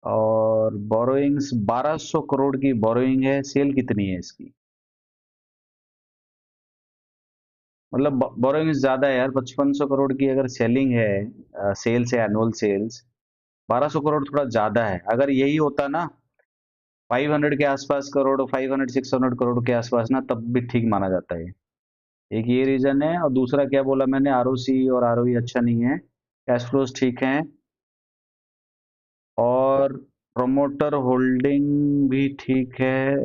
और बोरोइंग्स 1200 करोड़ की बोरोइंग है। सेल कितनी है इसकी? मतलब बोरोइंग्स ज्यादा है यार, 5500 करोड़ की अगर सेलिंग है, सेल्स है, एनुअल सेल्स 1200 करोड़ थोड़ा ज्यादा है। अगर यही होता ना 500 के आसपास करोड़, 500-600 करोड़ के आसपास ना, तब भी ठीक माना जाता है। एक ये रीजन है, और दूसरा क्या बोला मैंने, आरओसी और आरओई अच्छा नहीं है। कैश फ्लोज ठीक हैं, और प्रोमोटर होल्डिंग भी ठीक है,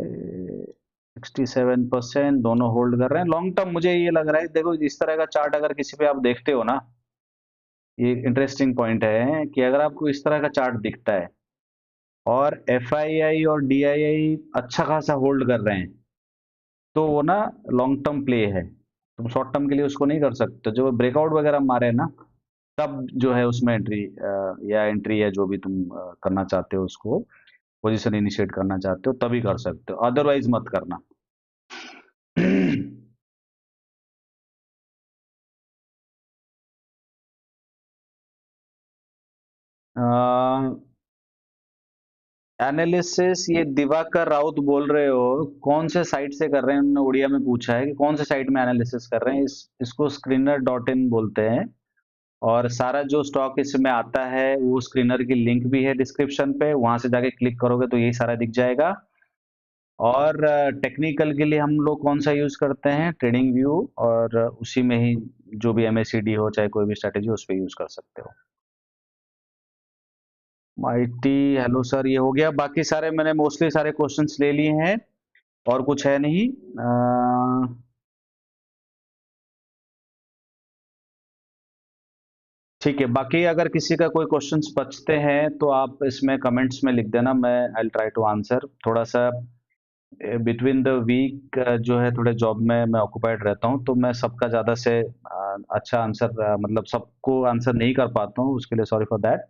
67% दोनों होल्ड कर रहे हैं। लॉन्ग टर्म मुझे ये लग रहा है, देखो इस तरह का चार्ट अगर किसी पे आप देखते हो ना, ये इंटरेस्टिंग पॉइंट है कि अगर आपको इस तरह का चार्ट दिखता है और एफआईआई और डीआईआई अच्छा खासा होल्ड कर रहे हैं, तो वो ना लॉन्ग टर्म प्ले है। तुम शॉर्ट टर्म के लिए उसको नहीं कर सकते। जो ब्रेकआउट वगैरह मारे ना, तब जो है उसमें एंट्री या एंट्री या जो भी तुम करना चाहते हो, उसको पोजीशन इनिशिएट करना चाहते हो तभी कर सकते हो, अदरवाइज मत करना। एनालिसिस ये दिवाकर राउत बोल रहे हो, कौन से साइट से कर रहे हैं? उन्होंने उड़िया में पूछा है कि कौन से साइट में एनालिसिस कर रहे हैं। इसको screener.in बोलते हैं। और सारा जो स्टॉक इसमें आता है वो स्क्रीनर की लिंक भी है डिस्क्रिप्शन पे, वहां से जाके क्लिक करोगे तो यही सारा दिख जाएगा। और टेक्निकल के लिए हम लोग कौन सा यूज करते हैं? ट्रेडिंग व्यू, और उसी में ही जो भी एमएसीडी हो चाहे कोई भी स्ट्रेटेजी उस पर यूज कर सकते हो। आईटी, हेलो सर, ये हो गया। बाकी सारे मैंने मोस्टली सारे क्वेश्चंस ले लिए हैं, और कुछ है नहीं। ठीक है, बाकी अगर किसी का कोई क्वेश्चंस बचते हैं तो आप इसमें कमेंट्स में लिख देना, मैं आई ट्राई टू आंसर। थोड़ा सा बिटवीन द वीक जो है थोड़े जॉब में मैं ऑक्यूपाइड रहता हूँ, तो मैं सबका ज़्यादा से अच्छा आंसर मतलब सबको आंसर नहीं कर पाता हूँ, उसके लिए सॉरी फॉर दैट।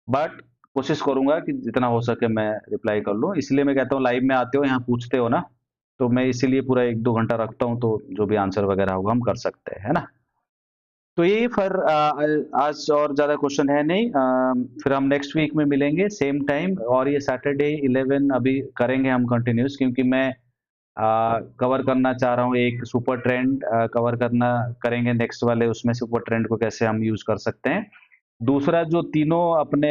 बट कोशिश करूंगा कि जितना हो सके मैं रिप्लाई कर लूँ। इसलिए मैं कहता हूँ लाइव में आते हो, यहाँ पूछते हो ना, तो मैं इसीलिए पूरा 1-2 घंटा रखता हूँ, तो जो भी आंसर वगैरह होगा हम कर सकते हैं, है ना। तो यही फिर आज और ज़्यादा क्वेश्चन है नहीं। फिर हम नेक्स्ट वीक में मिलेंगे सेम टाइम, और ये सैटरडे 11 अभी करेंगे हम कंटिन्यूस, क्योंकि मैं कवर करना चाह रहा हूँ एक सुपर ट्रेंड कवर करना करेंगे नेक्स्ट वाले, उसमें सुपर ट्रेंड को कैसे हम यूज कर सकते हैं। दूसरा जो तीनों अपने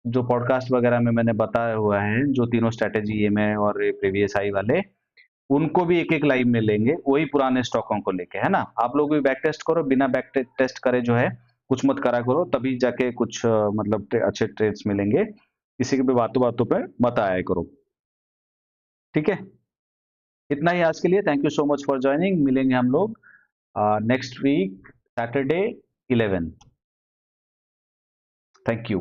जो पॉडकास्ट वगैरह में मैंने बताया हुआ है, जो तीनों स्ट्रेटेजी ये में और प्रीवियस आई वाले, उनको भी एक एक लाइव में लेंगे, वही पुराने स्टॉकों को लेके, है ना। आप लोग भी बैक टेस्ट करो, बिना बैक टेस्ट करे जो है कुछ मत करा करो, तभी जाके कुछ मतलब अच्छे ट्रेड्स मिलेंगे। किसी के भी बातों बातों पे मत आया करो, ठीक है। इतना ही आज के लिए। Thank you so much for joining. मिलेंगे हम लोग next week Saturday 11। Thank you.